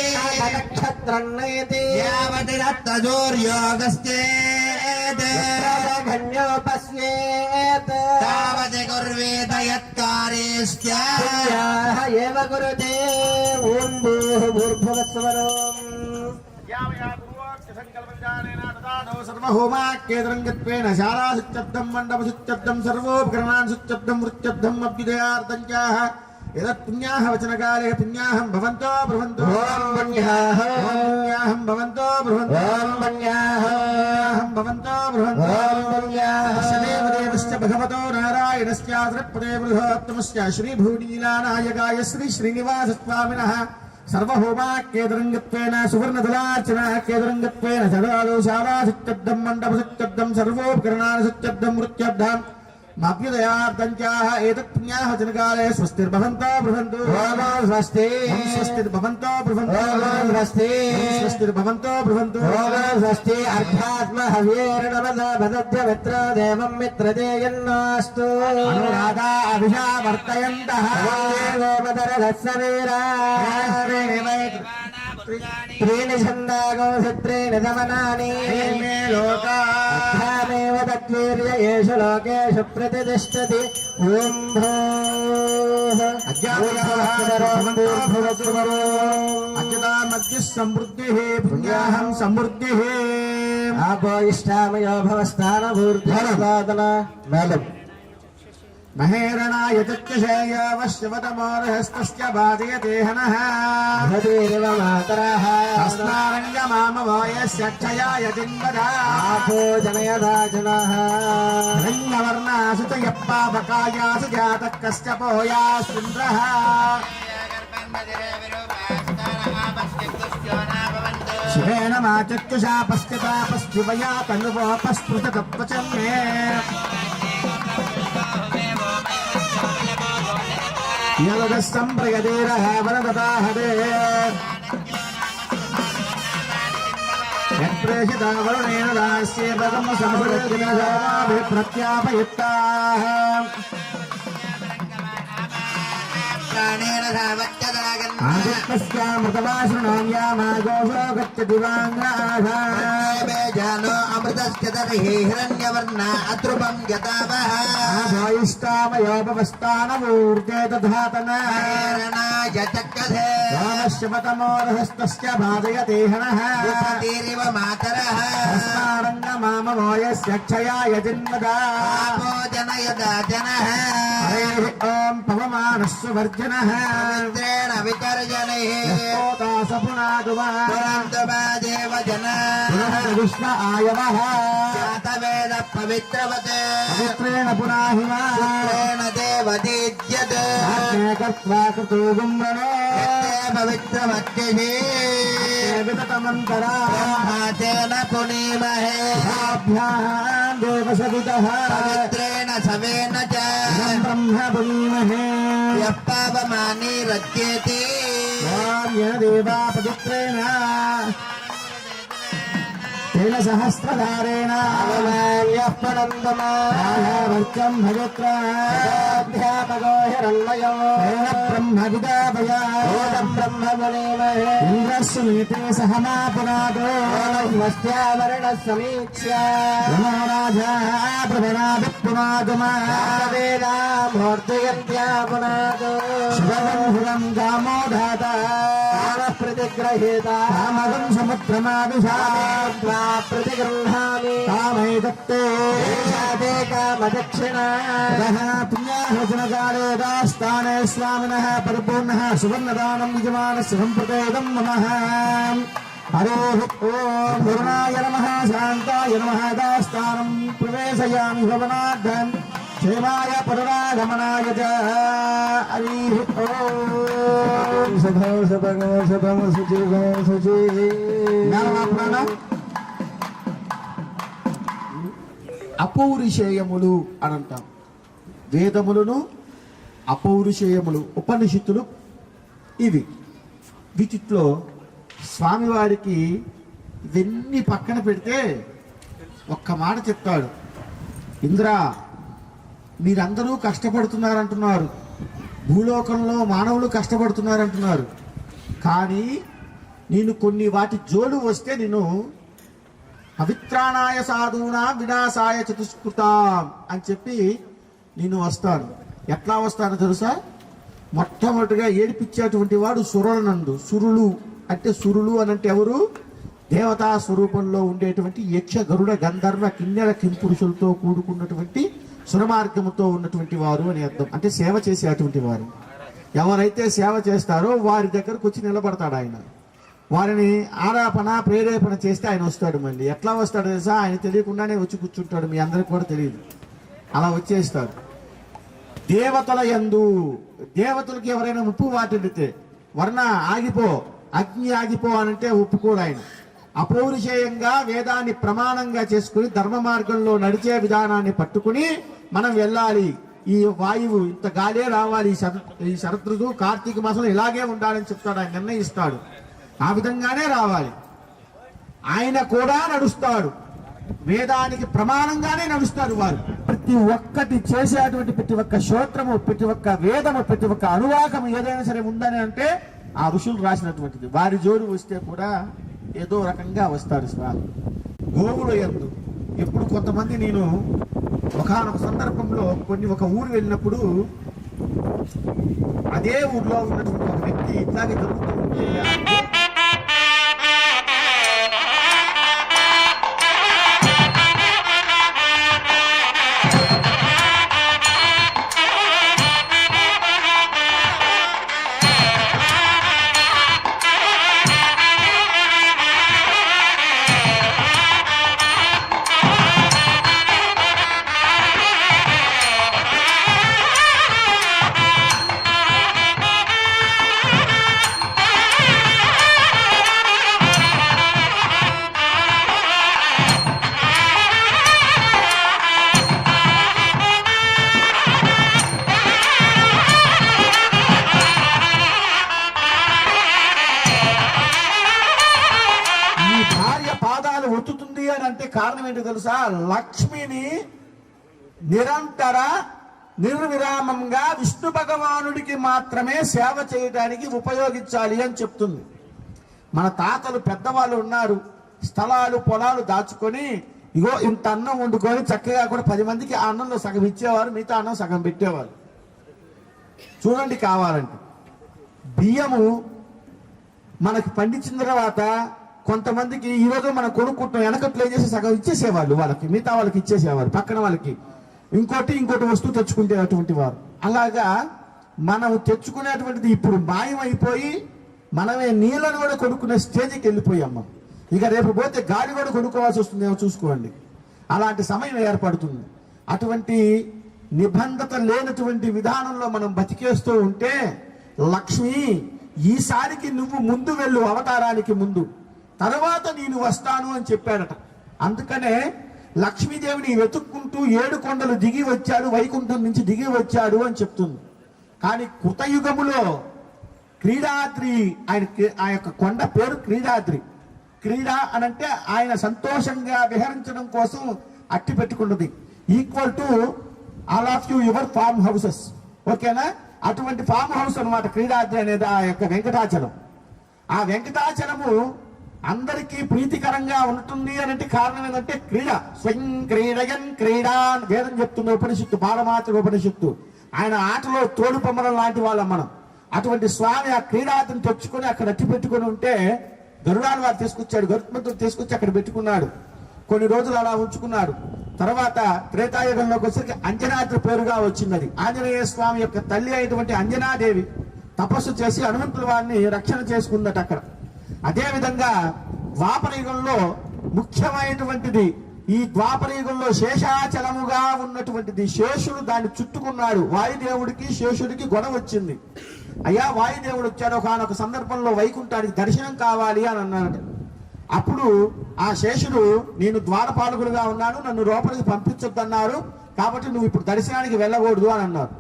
నక్షత్రం నేతి యావతి దత్తజోర్యోగశ్చేత్ ఘన్యోపస్యేత్ తావతి కుర్వేద యత్కార్యేస్య పుణ్యాః ఏవ కురుతే ఓం భూర్భువస్వరం సర్వహోమాఖ్యేతరంగత్వేన శారాశుచ్చబ్దం మండపశుచ్చబ్దం సర్వోపకరణాన్ శుచ్చబ్దం వృచ్చబ్దం అభ్యుదయార్థం చాః యదత్ పుణ్యాః వచనకాలే పుణ్యాహం భవంతో బ్రవంతో ఓం పుణ్యాః పుణ్యాహం భవంతో బ్రవంతో ఓం పుణ్యాః పుణ్యాహం భవంతో బ్రవంతో ఓం పుణ్యాః దేవదేవశ్చ భగవతో నారాయణస్య త్రిపదే బృహోత్తమస్య శ్రీభూనీలానాయకాయ శ్రీ శ్రీనివాసస్వామినః సర్వహోమాఖ్యేతరంగత్వేన సువర్ణతులార్చనాఖ్యేతరంగత్వేన సదాలో శారాశుచ్చబ్దం మండపశుచ్చబ్దం సర్వోపకరణాన్ శుచ్చబ్దం వృత్యబ్దం మాభ్యుదయార్థం చాః ఏతత్ పుణ్యాః వచనకాలే స్వస్తిర్భవంతో బ్రవంతు ఓం స్వస్తి స్వస్తిర్భవంతో బ్రవంతు ఓం స్వస్తి స్వస్తిర్భవంతో బ్రవంతు ఓం స్వస్తి అర్ధాత్మ హవ్యేర్నమద భదద్య మిత్ర దేవం మిత్రదేయన్నాస్తు అనురాధా అభిషావర్తయంతః గోమదరధస్సవీరా త్రీణి ఛందాగో సత్రీణి దమనాని మే లోకా అధ్యామేవ తద్వీర్య యేషు లోకేషు ప్రతిష్టతి ఓం భూః అద్యతా మధ్య సమృద్ధి పుణ్యాహం సమృద్ధి ఆపో ఇష్టామయో భవస్థానభూర్ధన మేళం మహేరణాయ చక్షుషేయ వశ్యవతమోరహస్తస్య బాధయతే హనః భగవతేరివ మాతరః తస్మారంగమామవోయస్య క్షయాయ జిన్వదా ఆపో జనయదాచనః రంగవర్ణాసుతయప్పాపకాయాసు జాతః కశ్యపోయాస్మింద్రః శివేన మా చక్షుషా పశ్యతాపస్వివయా తనువోపస్పృశతత్వచం మే యోగः సంప్రయదేరః వరదతాహదే యత్ప్రేషితా వరుణేన దాస్యే పదమ సంప్రత్యాపయుక్తాః ప్రాణేన సావత్యదాగన్ ఆదిత్యస్యామృతవాసృణాం యామాగోషో గచ్చతి వాంగ్రాః జానో అమృతస్య దర్హి హిరణ్యవర్ణ అద్రుపం యతావః ఆభాయిష్టామయోపవస్తానమూర్జే దధాతన ప్రేరణాయ చక్కధే రామశ్యపతమోరహస్తస్య బాధయతే హనః భగవతేరివ మాతరః తస్మారంగమామవోయస్య క్షయాయ జిన్వదా ఆపో జనయదాచనః హరేః ఓం పవమానస్సు వర్జనః పవిత్రేణ వికర్జనైః యస్తోతాస పునాదువా పురంతమాదేవ జన విష్ణ ఆయవః జాతవేద పవిత్రవతే పవిత్రేణ పునాహిమా పుత్రేణ దేవదీజ్యత ఆజ్ఞే కర్త్వా కృతో గుమ్రణో యత్తే పవిత్రమత్యహి వితతమంతరా బ్రహ్మాతేన పునీమహే భ్యాం దేవసవితః పవిత్రేణ సవేన చ బ్రహ్మ పునీమహే యప్పావమాని రచ్యేతి వార్యేణ దేవా పవిత్రేణ తేన సహస్రధారేణ అవమాన్యప్పనందమావర్చం భగత్రాధ్యాపగో హిరణ్మయో తేన బ్రహ్మ విదాపయా బ్రహ్మ మునీమహే ఇంద్రస్సునీతే సహ మా పునాదో మస్యావరణ సమీక్ష్య నమో రాజా ప్రభనాభి పునాదుమా వేదామూర్తయంత్యా పునాదో శివగంధురం గామోధాత ప్రతిగ్రహీత కామగం సముద్రమావిషా प्रतिगृह्णामि कामैदत्ते ते कामदक्षिणा पुण्याहवचनकाले दास्ताने स्वामिनः परिपूर्णः सुवर्णदानं यजमानस्य सम्प्रतेदं नमः हरेः ॐ वरुणाय नमः शान्ताय नमः दास्तानं प्रवेशयामि भवनार्थं क्षेमाय पुनरागमनाय च हरिः ॐ शुभं शुभं शुभं शुचिर्गं शुचिः అపౌరుషేయములు అని అంటాం. వేదములను అపౌరుషేయములు ఉపనిషత్తులు ఇవి. వీటిలో స్వామివారికి ఇవన్నీ పక్కన పెడితే ఒక్క మాట చెప్తాడు. ఇంద్ర, మీరందరూ కష్టపడుతున్నారంటున్నారు, భూలోకంలో మానవులు కష్టపడుతున్నారంటున్నారు, కానీ నేను కొన్ని వాటి జోలు వస్తే నేను పవిత్రాణాయ సాధూనా వినాశాయ చతుష్కృతాం అని చెప్పి నేను వస్తాను. ఎట్లా వస్తానో తెలుసా? మొట్టమొదటిగా ఏడిపించేటువంటి వాడు సురులనందు. సురులు అంటే సురులు అనంటే ఎవరు? దేవతా స్వరూపంలో ఉండేటువంటి యక్ష గరుడ గంధర్వ కిన్నెర కింపురుషులతో కూడుకున్నటువంటి సురమార్గముతో ఉన్నటువంటి వారు అని అర్థం. అంటే సేవ చేసేటువంటి వారు. ఎవరైతే సేవ చేస్తారో వారి దగ్గరకు వచ్చి నిలబడతాడు ఆయన. వారిని ఆరాపణ ప్రేరేపణ చేస్తే ఆయన వస్తాడు. మళ్ళీ ఎట్లా వస్తాడు తెలుసా? ఆయన తెలియకుండానే వచ్చి కూర్చుంటాడు. మీ అందరికి కూడా తెలియదు, అలా వచ్చేస్తాడు. దేవతల యందు, దేవతలకి ఎవరైనా ముప్పు వాటిల్లితే వర్ణ ఆగిపో, అగ్ని ఆగిపో అనంటే ఒప్పుకోడు ఆయన. అపౌరుషేయంగా వేదాన్ని ప్రమాణంగా చేసుకుని ధర్మ మార్గంలో నడిచే విధానాన్ని పట్టుకుని మనం వెళ్ళాలి. ఈ వాయువు ఇంత గాలే రావాలి, ఈ శరదృతు కార్తీక మాసంలో ఇలాగే ఉండాలని చెప్తాడు ఆయన, నిర్ణయిస్తాడు. ఆ విధంగానే రావాలి. ఆయన కూడా నడుస్తాడు, వేదానికి ప్రమాణంగానే నడుస్తారు వారు. ప్రతి ఒక్కటి చేసేటువంటి ప్రతి ఒక్క శ్రోత్రము, ప్రతి ఒక్క వేదము, ప్రతి ఒక్క అనువాకము ఏదైనా సరే ఉందని అంటే ఆ ఋషులు రాసినటువంటిది. వారి జోరు వస్తే కూడా ఏదో రకంగా వస్తారు స్వామి. గోవుల యందు ఎప్పుడు కొంతమంది, నేను ఒకానొక సందర్భంలో ఒక ఊరు వెళ్ళినప్పుడు అదే ఊర్లో ఉన్నటువంటి ఒక వ్యక్తి ఇట్లాగే జరుగుతుంటే ఏంటో తెలుసా? లక్ష్మిని నిరంతర నిర్విరామంగా విష్ణు భగవానుడికి మాత్రమే సేవ చేయడానికి ఉపయోగించాలి అని చెప్తుంది. మన తాతలు పెద్దవాళ్ళు ఉన్నారు, స్థలాలు పొలాలు దాచుకొని ఇగో ఇంత అన్నం వండుకొని చక్కగా కూడా 10 మందికి ఆ అన్నంలో సగం ఇచ్చేవారు, మిగతా అన్నం సగం పెట్టేవారు. చూడండి, కావాలంటే బియ్యము మనకి పండించిన తర్వాత కొంతమందికి ఈరోజు మనం కొనుక్కుంటాం, వెనకట్లో ఏం చేసి సగం ఇచ్చేసేవాళ్ళు, వాళ్ళకి మిగతా వాళ్ళకి ఇచ్చేసేవారు, పక్కన వాళ్ళకి ఇంకోటి వస్తువు తెచ్చుకునేటువంటి వారు. అలాగా మనం తెచ్చుకునేటువంటిది ఇప్పుడు మాయమైపోయి మనమే నీళ్ళను కూడా కొనుక్కునే స్టేజ్కి వెళ్ళిపోయాం. ఇక రేపు పోతే గాలి కూడా కొనుక్కోవాల్సి వస్తుందేమో చూసుకోండి. అలాంటి సమయం ఏర్పడుతుంది. అటువంటి నిబంధత లేనటువంటి విధానంలో మనం బతికేస్తూ ఉంటే లక్ష్మి ఈసారికి నువ్వు ముందు వెళ్ళు, అవతారానికి ముందు, తర్వాత నేను వస్తాను అని చెప్పాడట. అందుకనే లక్ష్మీదేవిని వెతుక్కుంటూ 7 కొండలు దిగి వచ్చాడు, వైకుంఠం నుంచి దిగి వచ్చాడు అని చెప్తుంది. కానీ కృతయుగములో క్రీడాద్రి, ఆ యొక్క కొండ పేరు క్రీడాద్రి. క్రీడ అనంటే ఆయన సంతోషంగా విహరించడం కోసం అట్టి పెట్టుకున్నది. Equal to all of you your farm houses. ఓకేనా? అటువంటి ఫామ్ హౌస్ అన్నమాట క్రీడాద్రి అనేది ఆ యొక్క వెంకటాచలం. ఆ వెంకటాచలము అందరికీ ప్రీతికరంగా ఉంటుంది అంటే కారణం ఏంటంటే క్రీడ. స్వయం క్రీడయన్ క్రీడా అని వేదం చెప్తున్న ఉపనిషత్తు, బాలమాతృ ఉపనిషత్తు. ఆయన ఆటలో తోడు పొమ్మరం లాంటి వాళ్ళం మనం. అటువంటి స్వామి ఆ క్రీడాద్రిని తెచ్చుకొని అక్కడ అట్టి పెట్టుకుని ఉంటే గరుడాన్ని వారు తీసుకొచ్చాడు, గరుత్మంతుడు తీసుకొచ్చి అక్కడ పెట్టుకున్నాడు. కొన్ని రోజులు అలా ఉంచుకున్నాడు. తర్వాత త్రేతాయుగంలోకి వచ్చేసరికి అంజనాద్రి పేరుగా వచ్చింది. అది ఆంజనేయ స్వామి యొక్క తల్లి అయినటువంటి అంజనాదేవి తపస్సు చేసి హనుమంతుల వారిని రక్షణ చేసుకుందట అక్కడ. అదేవిధంగా ద్వాపరయుగంలో ముఖ్యమైనటువంటిది, ఈ ద్వాపరయుగంలో శేషాచలముగా ఉన్నటువంటిది శేషుడు దాన్ని చుట్టుకున్నాడు. వాయుదేవుడికి శేషుడికి గొడవ వచ్చింది. అయ్యా, వాయుదేవుడు వచ్చాడు ఒకనొక సందర్భంలో వైకుంఠానికి దర్శనం కావాలి అని అన్నాడు. అప్పుడు ఆ శేషుడు, నేను ద్వారపాలకుడుగా ఉన్నాను, నన్ను లోపలికి పంపించొద్దన్నారు, కాబట్టి నువ్వు ఇప్పుడు దర్శనానికి వెళ్ళకూడదు అని అన్నారు.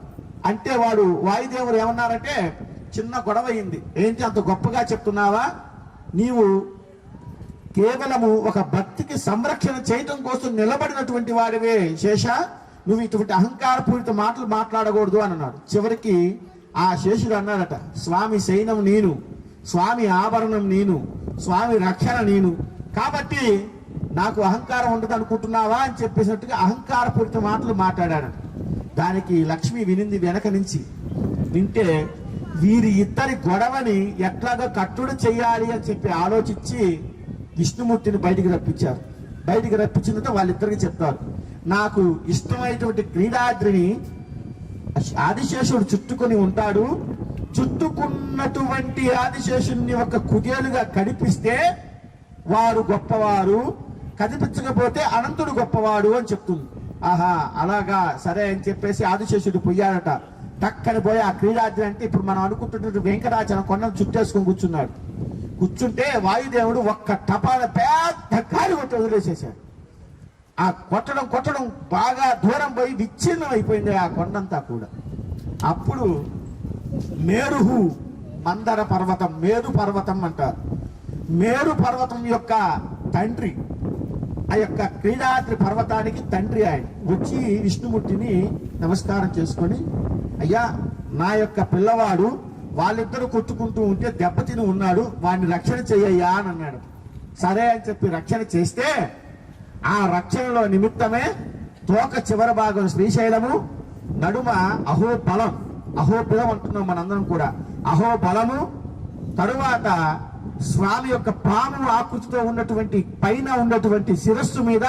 అంటే వాడు వాయుదేవుడు ఏమన్నారంటే, చిన్న గొడవ అయింది, ఏంటి అంత గొప్పగా చెప్తున్నావా? నీవు కేవలము ఒక భక్తికి సంరక్షణ చేయటం కోసం నిలబడినటువంటి వాడివే శేష, నువ్వు ఇటువంటి అహంకారపూరిత మాటలు మాట్లాడకూడదు అని అన్నాడు. చివరికి ఆ శేషుడు అన్నాడట, స్వామి శయనం నేను, స్వామి ఆభరణం నేను, స్వామి రక్షణ నేను, కాబట్టి నాకు అహంకారం ఉండదు అనుకుంటున్నావా అని చెప్పేసినట్టుగా అహంకారపూరిత మాటలు మాట్లాడాడు. దానికి లక్ష్మి వినింది వెనక నుంచి. వింటే వీరి ఇద్దరి గొడవని ఎట్లాగో కట్టుడు చెయ్యాలి అని చెప్పి ఆలోచించి విష్ణుమూర్తిని బయటికి రప్పించారు. బయటికి రప్పించినట్టు వాళ్ళిద్దరికి చెప్తారు, నాకు ఇష్టమైనటువంటి క్రీడాద్రిని ఆదిశేషుడు చుట్టుకొని ఉంటాడు, చుట్టుకున్నటువంటి ఆదిశేషుని ఒక కుదేలుగా కనిపిస్తే వారు గొప్పవారు, కనిపించకపోతే అనంతుడు గొప్పవాడు అని చెప్తుంది. ఆహా, అలాగా, సరే అని చెప్పేసి ఆదిశేషుడు పోయాడట. టక్కని పోయి ఆ క్రీడాద్రి అంటే ఇప్పుడు మనం అనుకుంటున్నట్టు వెంకటాచలం కొండను చుట్టేసుకొని కూర్చున్నాడు. కూర్చుంటే వాయుదేవుడు ఒక్క టపాల పెద్ద కాలి కొట్టి వదిలేసేసాడు. ఆ కొట్టడం బాగా దూరం పోయి విచ్ఛిన్నం అయిపోయింది ఆ కొండంతా కూడా. అప్పుడు మేరుహు మందర పర్వతం, మేరు పర్వతం అంటారు. మేరు పర్వతం యొక్క తండ్రి, ఆ యొక్క క్రీడాద్రి పర్వతానికి తండ్రి ఆయన వచ్చి విష్ణుమూర్తిని నమస్కారం చేసుకొని, అయ్యా, నా యొక్క పిల్లవాడు వాళ్ళిద్దరూ కొట్టుకుంటూ ఉంటే దెబ్బతిని ఉన్నాడు, వాడిని రక్షణ చెయ్యయ్యా అని అన్నాడు. సరే అని చెప్పి రక్షణ చేస్తే ఆ రక్షణలో నిమిత్తమే తోక చివరి భాగం శ్రీశైలము, నడుమ అహోబలం, అహోబలం అంటున్నాం మనందరం కూడా, అహోబలము, తరువాత స్వామి యొక్క పాము ఆకృతితో ఉన్నటువంటి పైన ఉన్నటువంటి శిరస్సు మీద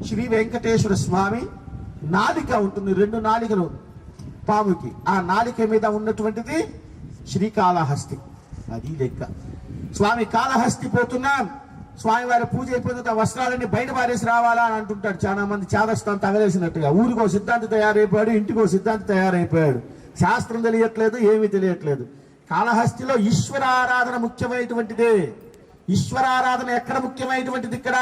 శ్రీ వెంకటేశ్వర స్వామి నాలిక ఉంటుంది, 2 నాలికలు పాముకి. ఆ నాలిక మీద ఉన్నటువంటిది శ్రీకాళహస్తి. అది లెక్క. స్వామి కాళహస్తి పోతున్నాం, స్వామి వారి పూజ అయిపోయిన వస్త్రాలన్నీ బయట పారేసి రావాలా అని అంటుంటాడు చాలా మంది, చాదస్తాం తగలేసినట్టుగా. ఊరికో సిద్ధాంతి తయారైపోయాడు, ఇంటికో సిద్ధాంతి తయారైపోయాడు, శాస్త్రం తెలియట్లేదు, ఏమీ తెలియట్లేదు. కాళహస్తిలో ఈశ్వరారాధన ముఖ్యమైనటువంటిదే. ఈశ్వరారాధన ఎక్కడ ముఖ్యమైనటువంటిది? ఇక్కడ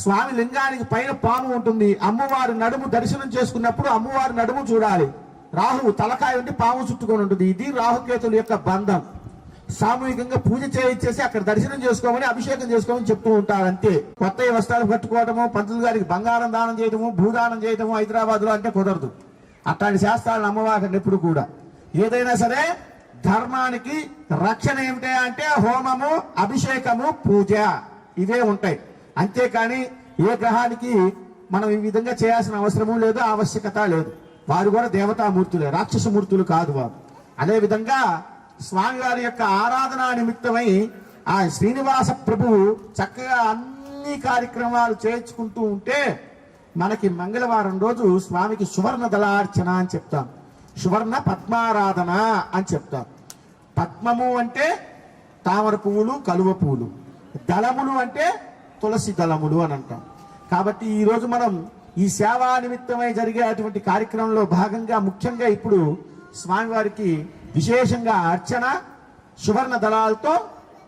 స్వామి లింగానికి పైన పాము ఉంటుంది. అమ్మవారి నడుము దర్శనం చేసుకున్నప్పుడు అమ్మవారి నడుము చూడాలి. రాహువు తలకాయ ఉండి పాము చుట్టుకొని ఉంటుంది. ఇది రాహుకేతుల యొక్క బంధం. సామూహికంగా పూజ చేయించేసి అక్కడ దర్శనం చేసుకోమని అభిషేకం చేసుకోమని చెప్తూ ఉంటారు అంతే. కొత్త వస్త్రాలు కట్టుకోవడము, పంతులు గారికి బంగారం దానం చేయడము, భూదానం చేయడము హైదరాబాద్ లో అంటే కుదరదు. అట్లాంటి శాస్త్రాలను అమ్మవారిని ఎప్పుడు కూడా. ఏదైనా సరే ధర్మానికి రక్షణ ఏమిటి అంటే హోమము, అభిషేకము, పూజ ఇవే ఉంటాయి. అంతేకాని ఏ గ్రహానికి మనం ఈ విధంగా చేయాల్సిన అవసరము లేదు, ఆవశ్యకత లేదు. వారు కూడా దేవతామూర్తులే, రాక్షసమూర్తులు కాదు వారు. అదే విధంగా స్వామివారి యొక్క ఆరాధన నిమిత్తమై ఆ శ్రీనివాస ప్రభువు చక్కగా అన్ని కార్యక్రమాలు చేయించుకుంటూ ఉంటే మనకి మంగళవారం రోజు స్వామికి సువర్ణ దళార్చన అని చెప్తాం, సువర్ణ పద్మారాధన అని చెప్తాం. పద్మము అంటే తామర పువ్వులు, కలువ పువ్వులు, దళములు అంటే తులసి దళములు అని అంటాం. కాబట్టి ఈ రోజు మనం ఈ సేవా నిమిత్తమై జరిగేటువంటి కార్యక్రమంలో భాగంగా ముఖ్యంగా ఇప్పుడు స్వామివారికి విశేషంగా అర్చన సువర్ణ దళాలతో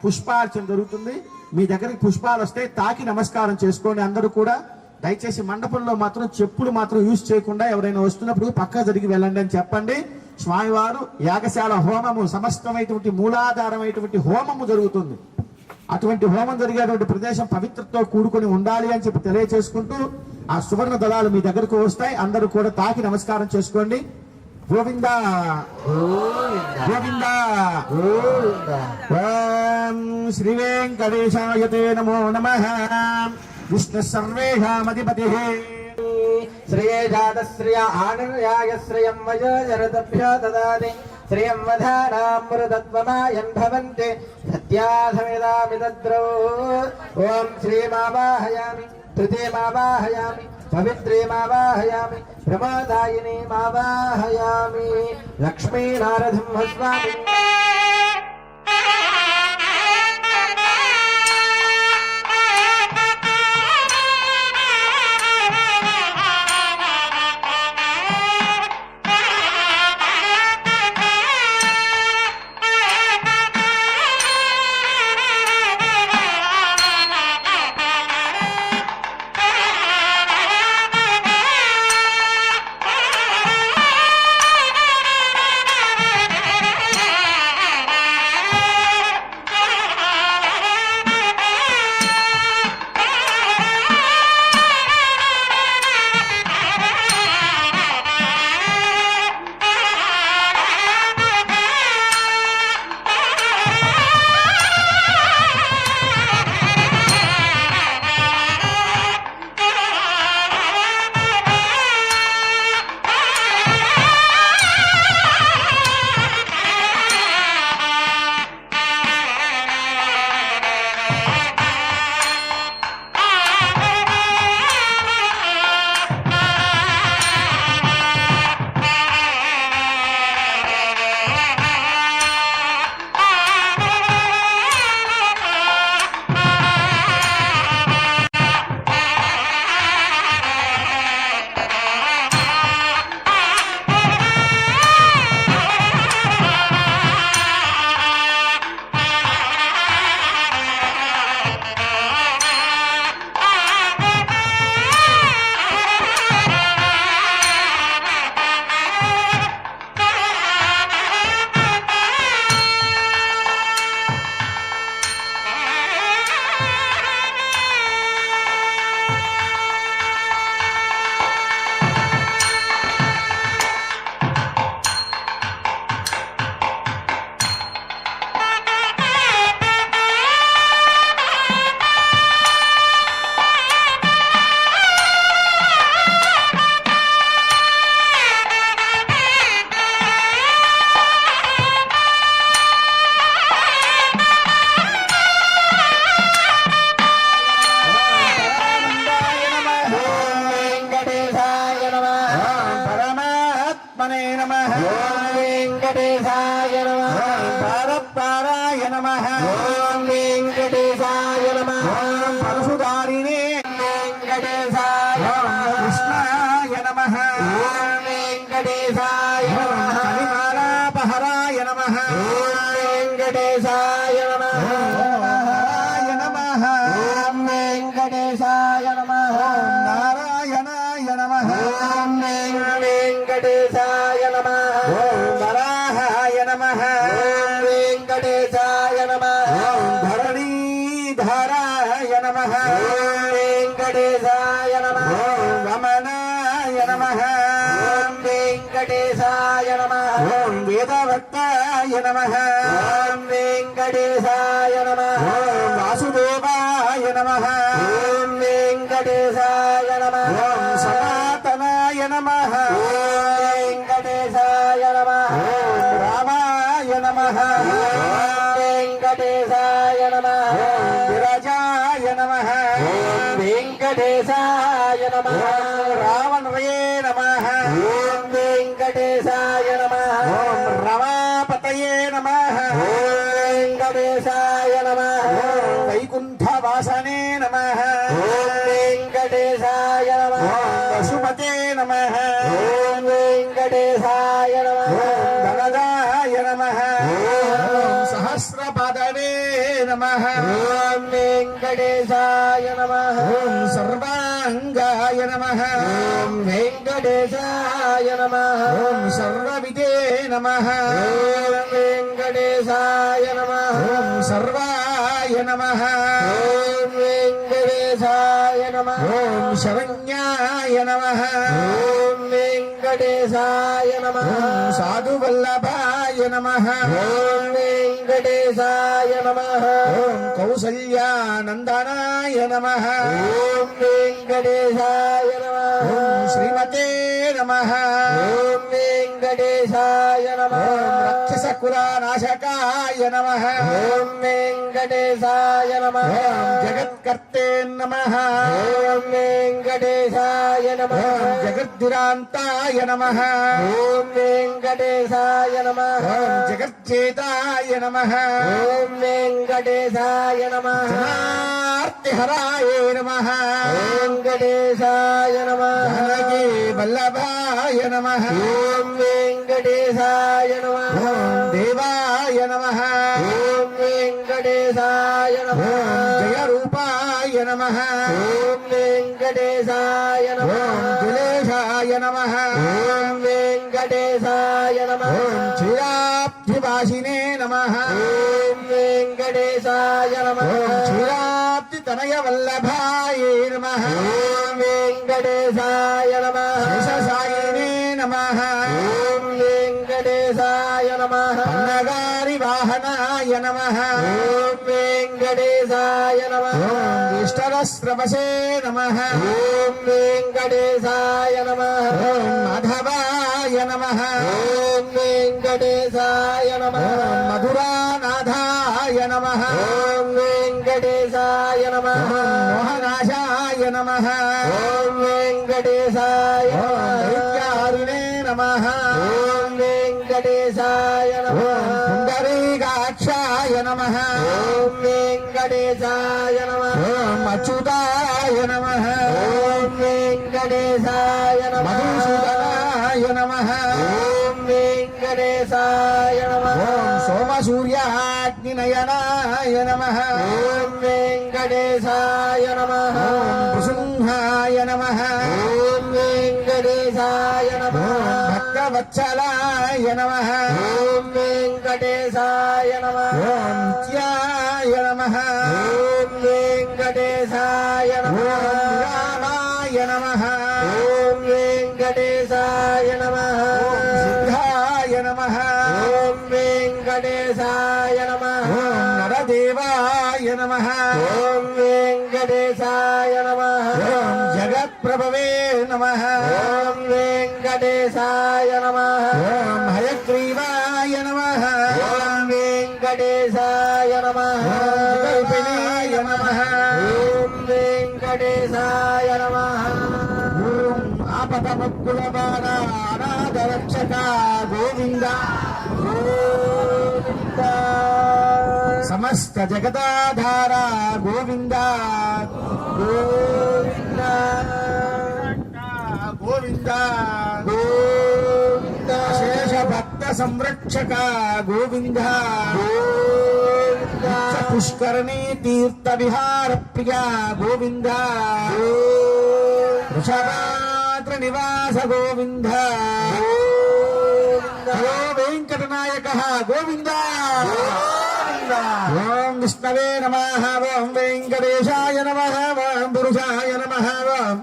పుష్పార్చన జరుగుతుంది. మీ దగ్గరికి పుష్పాలు వస్తే తాకి నమస్కారం చేసుకోండి అందరూ కూడా. దయచేసి మండపంలో మాత్రం చెప్పులు మాత్రం యూజ్ చేయకుండా ఎవరైనా వస్తున్నప్పుడు పక్క జరిగి వెళ్ళండి అని చెప్పండి. స్వామివారు యాగశాల హోమము, సమస్తమైనటువంటి మూలాధారమైనటువంటి హోమము జరుగుతుంది. అటువంటి హోమం జరిగేటువంటి ప్రదేశం పవిత్రతో కూడుకొని ఉండాలి అని చెప్పి తెలియచేసుకుంటూ ఆ సువర్ణ దళాలు మీ దగ్గరకు వస్తాయి. అందరూ కూడా తాకి నమస్కారం చేసుకోండి. గోవింద గోవింద ఓం శ్రీ వెంకటేశాయతే నమో నమః. విష్ణు సర్వేషామధిపతిః శ్రేయజాత శ్రియ ఆనర్యాయ శ్రియం వయోజరతభ్యో దదాతి శ్రియం వధానామృతత్వమాయన్ భవంతి సత్యాధమిదామిదద్రౌ. ఓం శ్రీమావాహయామి, తృతీయమావాహయామి, పవిత్రీమావాహయామి, ప్రమోదాయినీమావాహయామి. లక్ష్మీనారసింహస్వామి వెంకటేశాయ నమః. పారపారాయ నమః. ఓం వెంకటేశాయ నమః. పరశుధారిణే వెంకటేశాయ నమః. కృష్ణాయ నమః. ఓం వెంకటేశాయ నమః. కలిమాలాపహరాయ నమః. ఓం వెంకటేశాయ నమః. నారాయ నమః. ఓం వెంకటేశాయ నమః. నారాయణాయ నమః. ఓం వెంకటేశాయ నమః. వరాహాయ నమః. ఓం వెంకటేశాయ వెంకటేశాయ నమః ఓం వేదవక్తాయ నమః ఓం వెంకటేశాయ నమః ఓం వాసుదేవాయ నమః ఓం వెంకటేశాయ నమః ఓం సనాతనాయ నమః వెంకటేశాయ నమః ఓం రామాయ నమః వెంకటేశాయ నమః విరజాయ నమః వెంకటేశాయ నమః రావణవయే నమః ఓం వెంకటేశాయ నమః ఓం రమాపతయే నమః వెంకటేశాయ నమః ఓం వైకుంఠవాసనే నమః ఓం వెంకటేశాయ నమః ఓం వసుమతే నమః ఓం వెంకటేశాయ నమః ఓం ధనదాయ నమః ఓం సహస్రపదవే నమః ఓం వెంకటేశాయ నమః ఓం సర్వాంగాయ నమః ఓం వెంకటేశాయ నమః ఓం సర్వవిదే నమః ఓం వెంకటేశాయ నమః ఓం సర్వాయ నమః ఓం వెంకటేశాయ నమః ఓం శరణ్యాయ నమః ఓం వెంకటేశాయ నమః ఓం సాధువల్లభాయ నమః ఓం వెంకటేశాయ నమః ఓం కౌసల్యానందనాయ నమః ఓం వెంకటేశాయ నమః ఓం శ్రీమతే నమః ఓం వెంకటేశాయ నమః ఓం రాక్షసకులానాశకాయ నమః ఓం వెంకటేశాయ నమః ఓం జగత్కర్తే నమః ఓం వెంకటేశాయ నమః ఓం జగద్దురాంతాయ నమః ఓం వెంకటేశాయ నమః ఓం జగజ్జేతాయ నమః ఓం వెంకటేశాయ నమః జనార్తిహరాయ నమః వెంకటేశాయ నమః జానకీ వల్లభాయ నమః ఓం వెంకటేశాయ నమః ఓం దేవాయ నమః ఓం వెంకటేశాయ నమః ఓం జయరూపాయ నమః ఓం వెంకటేశాయ నమః ఓం జలేశాయ నమః ఓం వెంకటేశాయ నమః ఓం క్షీరాబ్ధివాసినే నమః ఓం వెంకటేశాయ నమః ఓం క్షీరాబ్ధితనయ వల్లభాయ నమః ఓం వెంకటేశాయ నమః శేషసాయినే నమః ఓం వెంకటేశాయ నమః పన్నగారి వాహనాయ నమః ఓం వెంకటేశాయ నమః ఓం విష్టరస్రవసే నమః ఓం వెంకటేశాయ నమః ఓం మాధవాయ నమః ఓం వెంకటేశాయ నమః ఓం మధురానాథాయ నమః ఓం వెంకటేశాయ నమః ఓం మోహనాశాయ నమః ఓం వెంకటేశాయ ఓం నమః దైత్యారిణే నమః ఓం వెంకటేశాయ ఓం నమః పుండరీకాక్షాయ నమః ఓం వెంకటేశాయ నమః ఓం అచ్యుతాయ నమః ఓం వెంకటేశాయ నమః మధుసూదనాయ నమః ఓం వెంకటేశాయ నమః ఓం సోమసూర్యాగ్నినయనాయ నమః ఓం వెంకటేశాయ నమః ఓం నృసింహాయ నమః ఓం వెంకటేశాయ నమః ఓం భక్తవత్సలాయ నమః ఓం వెంకటేశాయ నమః ఓం నిత్యాయ నమః ఓం వెంకటేశాయ నమః ఓం రామాయ నమః ఓం వెంకటేశాయ నమః ఓం సిద్ధాయ నమః ఓం వెంకటేశాయ నమః ఓం నరదేవాయ నమః ఓం వెంకటేశాయ నమః ఓం జగత్ప్రభవే నమః ఓం వెంకటేశాయ నమః ఓం హయగ్రీవాయ నమః ఓం వెంకటేశాయ నమః ఓం కల్పినాయ నమః ఓం వెంకటేశాయ నమః ఓం ఆపదముక్కులవార అనాథరక్షక గోవింద గోవింద సమస్త జగదాధార గోవింద గోవింద గోవింద గోవింద శేష భక్త సంరక్షక గోవింద గోవింద పుష్కరణీ తీర్థ విహార ప్రియ గోవింద వృషభాద్ర నివాస గోవింద హలో వెంకటనాయక గోవింద ఓం విష్ణవే నమః ఓం వెంకటేశాయ నమః ఓం పురుషాయ నమః ఓం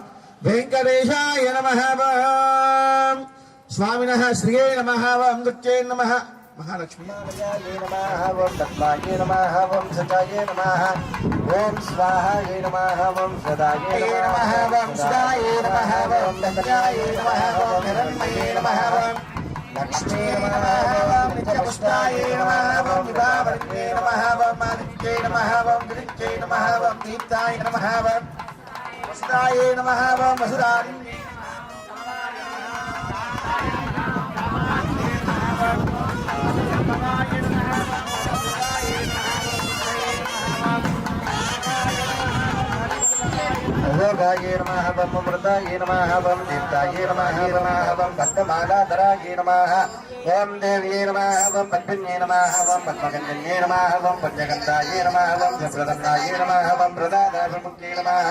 వెంకటేశాయ నమః ఓం స్వామినః శ్రీయే నమః ఓం దుర్జే నమః మహాలక్ష్మి నమః ఓం పద్మాయ నమః ఓం సదాయ నమః ఓం స్వాహాయ నమః ఓం సదాయ నమః ఓం సుదాయ నమః ఓం దండాయ నమః ఓం హిరణ్మయే నమః ఓం లక్ష్మీ నమః ఓం నిత్యపుష్టాయ నమః ఓం విభావర్గే నమః ఓం ఆదిత్యే నమః ఓం దిరిత్యే నమః ఓం దీప్తాయ నమః ఓం వసుదాయ నమః ఓం వసుదారిణ్యే అయోగాయ నమః ఓం అమృతాయ నమః ఓం దీప్తాయ నమః ఓం పద్మమాలాధరాయ నమః ఓం దేవ్యే నమః ఓం పద్మిన్యే నమః ఓం పద్మగంధన్యే నమః ఓం పంచగంధాయ నమః ఓం చక్రధన్నాయ నమః ఓం ప్రదాదాభిముఖ్యే నమః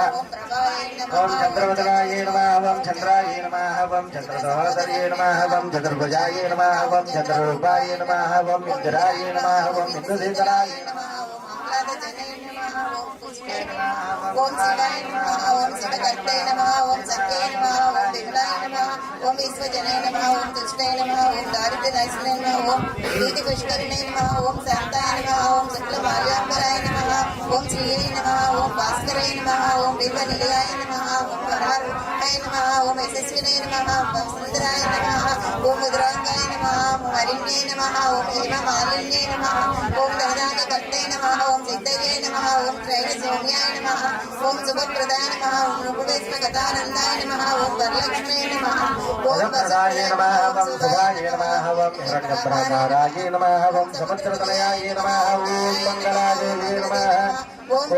ఓం చంద్రవదనాయ నమః ఓం చంద్రాయ నమః ఓం చంద్రసహోదర్యే నమః ఓం చతుర్భుజాయ నమః ఓం చంద్రరూపాయ నమః ఓం ఇంద్రాయ నమః ఓం ఇంద్రశేఖరాయ నమః ఓం శివాయ నమః ఓం శివకర్తే నమః ఓం సత్యే నమః ఓం విమలాయ నమః ఓం విశ్వజనే నమః ఓం తుష్టే నమః ఓం దారిద్ర్య నాశనే నమః ఓం ప్రీతి పుష్కరిణే నమః ఓం శాంతాయ నమః ఓం శుక్లమాల్యాంబరాయ నమః ఓం శ్రీయే నమః ఓం భాస్కరాయ నమః ఓం బిల్వనిలయాయ నమః ఓం వరారుహాయ నమః ఓం యశస్వినే నమః ఓం సుందరాయ నమః ఓం ముద్రాంగాయ నమః ఓం హరిణ్యే నమః ఓం హేమమాలిన్యే నమః ఓం దహదానకర్తే నమః ఓం సిద్ధయే నమః ఓం త్రైణసౌమ్యాయ నమః ఓం శుభప్రదాయ నమః ఓం రూపవేశ్వగతానందాయ నమః ఓం వరలక్ష్మే నమః ఓం వరప్రదాయ నమః ఓం సుధాయ నమః ఓం హిరణ్యప్రాకారాయ నమః ఓం సముద్రతనయాయ నమః ఓం మంగళాదేవి నమః ఓం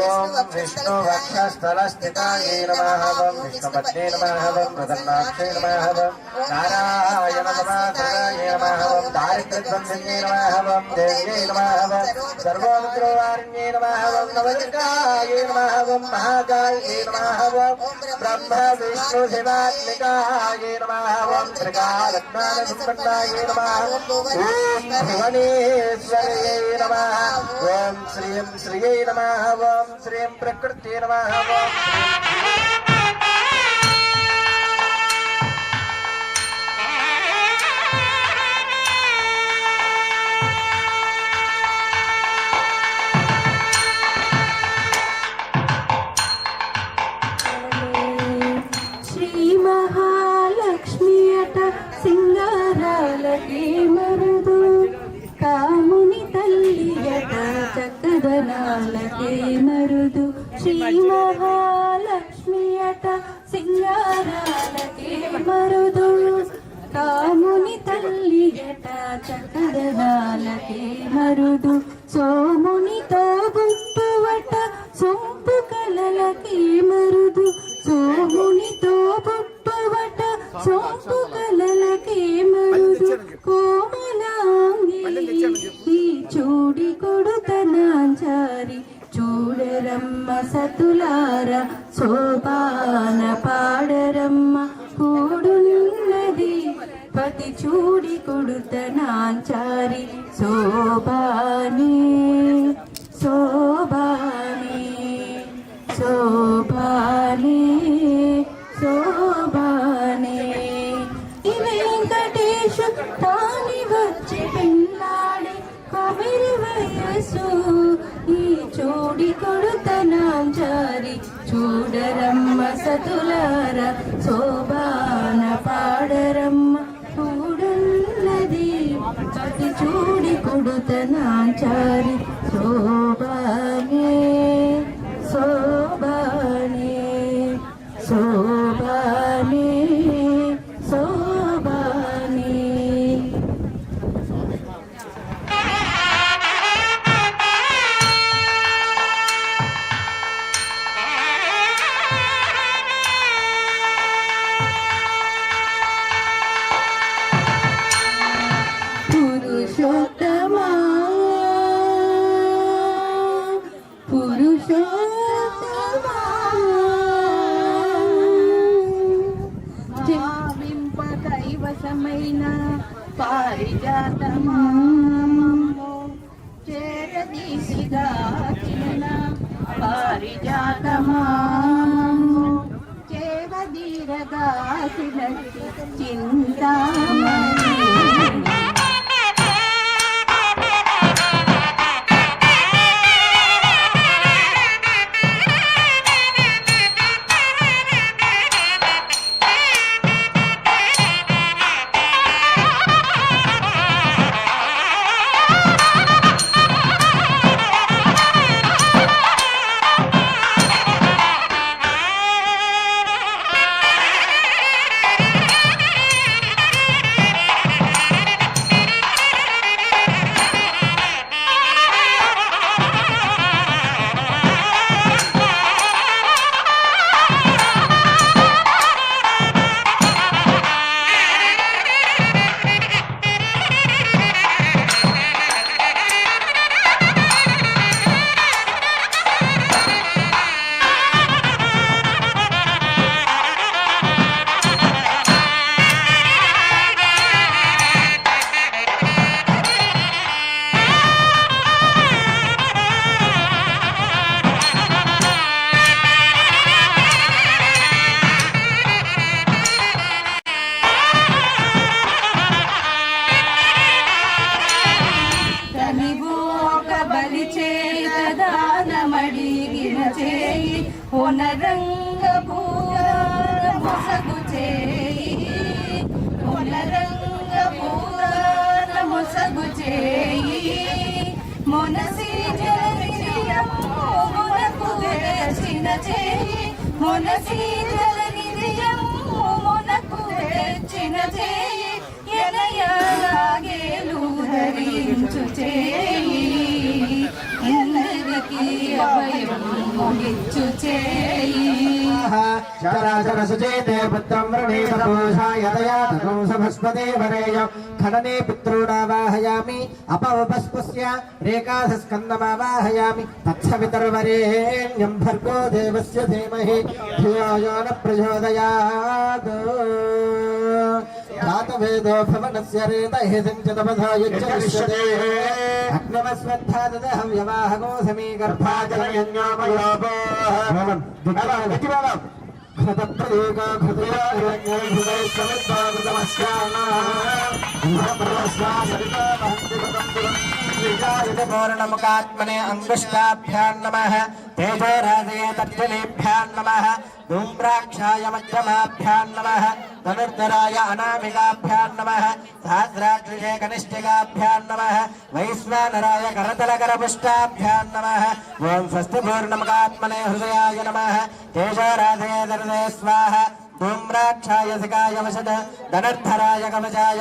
విష్ణు వక్షస్థలస్థితాయ నమః ఓం విష్ణుపత్నే నమః ఓం ప్రసన్నాక్షే నమః ఓం నారాయణ సమాధాయ నమః ఓం దారిద్ర్యధ్వంసన్యే నమః ఓం దేవ్యే నమః ఓం సర్వోద్రోవారిణ్యే నమః ఓం నవదుర్గాయ నమః ఓం మహాకాళ్యే నమః ఓం బ్రహ్మ విష్ణు శివాత్మికాయ నమః ఓం త్రికాలజ్ఞాన సంపన్నాయ నమః ఓం భువనేశ్వర్యై నమః ఓం శ్రీం శ్రీయై నమః ఓం శ్రీం ప్రకృతే నమః ఓం శ్రీ మహాలక్ష్మి అట సింగారాలకే మరుదు కాముని తల్లియట చక్కదనాలకే మరుదు శ్రీ మహాలక్ష్మి అట సింగారాలకే మరుదు కాముని తల్లియట చక్కదనాలకే మరుదు సోమునితో బుట్టువట సొంపు కలలకే మరుదు సోమునితో బుట్టువట సొంపు కలలకే మరుదు కోమలాంగి ఈ చూడి కొడుతనాంచారి చూడరమ్మ సతులార శోభాన పాడరమ్మ కూడున్నది పతి చూడి కొడుతనాంచారి శోభాని శోభాని శోభాని శోభాని ఈ వెంకటేశు తాని వచ్చి పెళ్ళాడి కొమిరి వయసు ఈ చూడి కొడుతనాంచారి చూడరమ్మ సతులార శోభాన పాడరమ్మ కూడున్నది పతి చూడి కొడుతనాంచారి శోభాని శోభాని శోభాని శోభాని పురుషోత్తమా పురుషోత్తమా భావింప కైవసమైన పారిజాతమా చేరదీసిగాచిన పారిజాతమా చేవదీరగాసిన చింతామణి మొనరంగ పూరాణ మొసగు చేయి మొనరంగ పూరాణ మొసగు చేయి మొనసి జలనిధియము మొనకు తెచ్చిన చేయి మొనసి జలనిధియము మొనకు తెచ్చిన చేయి ఎనయలాగేలు ధరించు చేయి అందరికీ అభయం ముగిచ్చు చేయి చరాచర సుచేతే పుత్రం వృణీత పూషాయ దయాతకో సమస్పదే వరేయ ఖననే పితॄణావాహయామి అపవపస్పస్య రేకాధస్కందమావాహయామి తత్సవితర్వరేణ్యం భర్గో దేవస్య ధీమహి ధియో యో న ప్రచోదయాత్ జాతవేదో భవనస్య రేతహితం చ తపధాయుజ్యతే అగ్నవస్వద్ధాదః వ్యవాహగో సమీగర్భాజనయన్యోమయోపో ఘృతప్రదేగా పూర్ణముఖాత్మనే అంగుష్టాభ్యాం నమః తేజోరాజయ తర్జనేభ్యాం నమః ధూమ్రాక్షాయ మధ్యమాభ్యాం నమః ధనుర్ధరాయ అనామికాభ్యాం నమః సహస్రాక్షే కనిష్ఠికాభ్యాం నమః వైశ్వానరాయ కరతలకరపుష్టాభ్యాం నమః ఓం స్వస్తి పూర్ణముఖాత్మనే హృదయాయ నమః తేజోరాజయ దర్దయ స్వాహ ధూమ్రాక్షాయ శిఖాయ వషట్ ధనుర్ధరాయ కవచాయ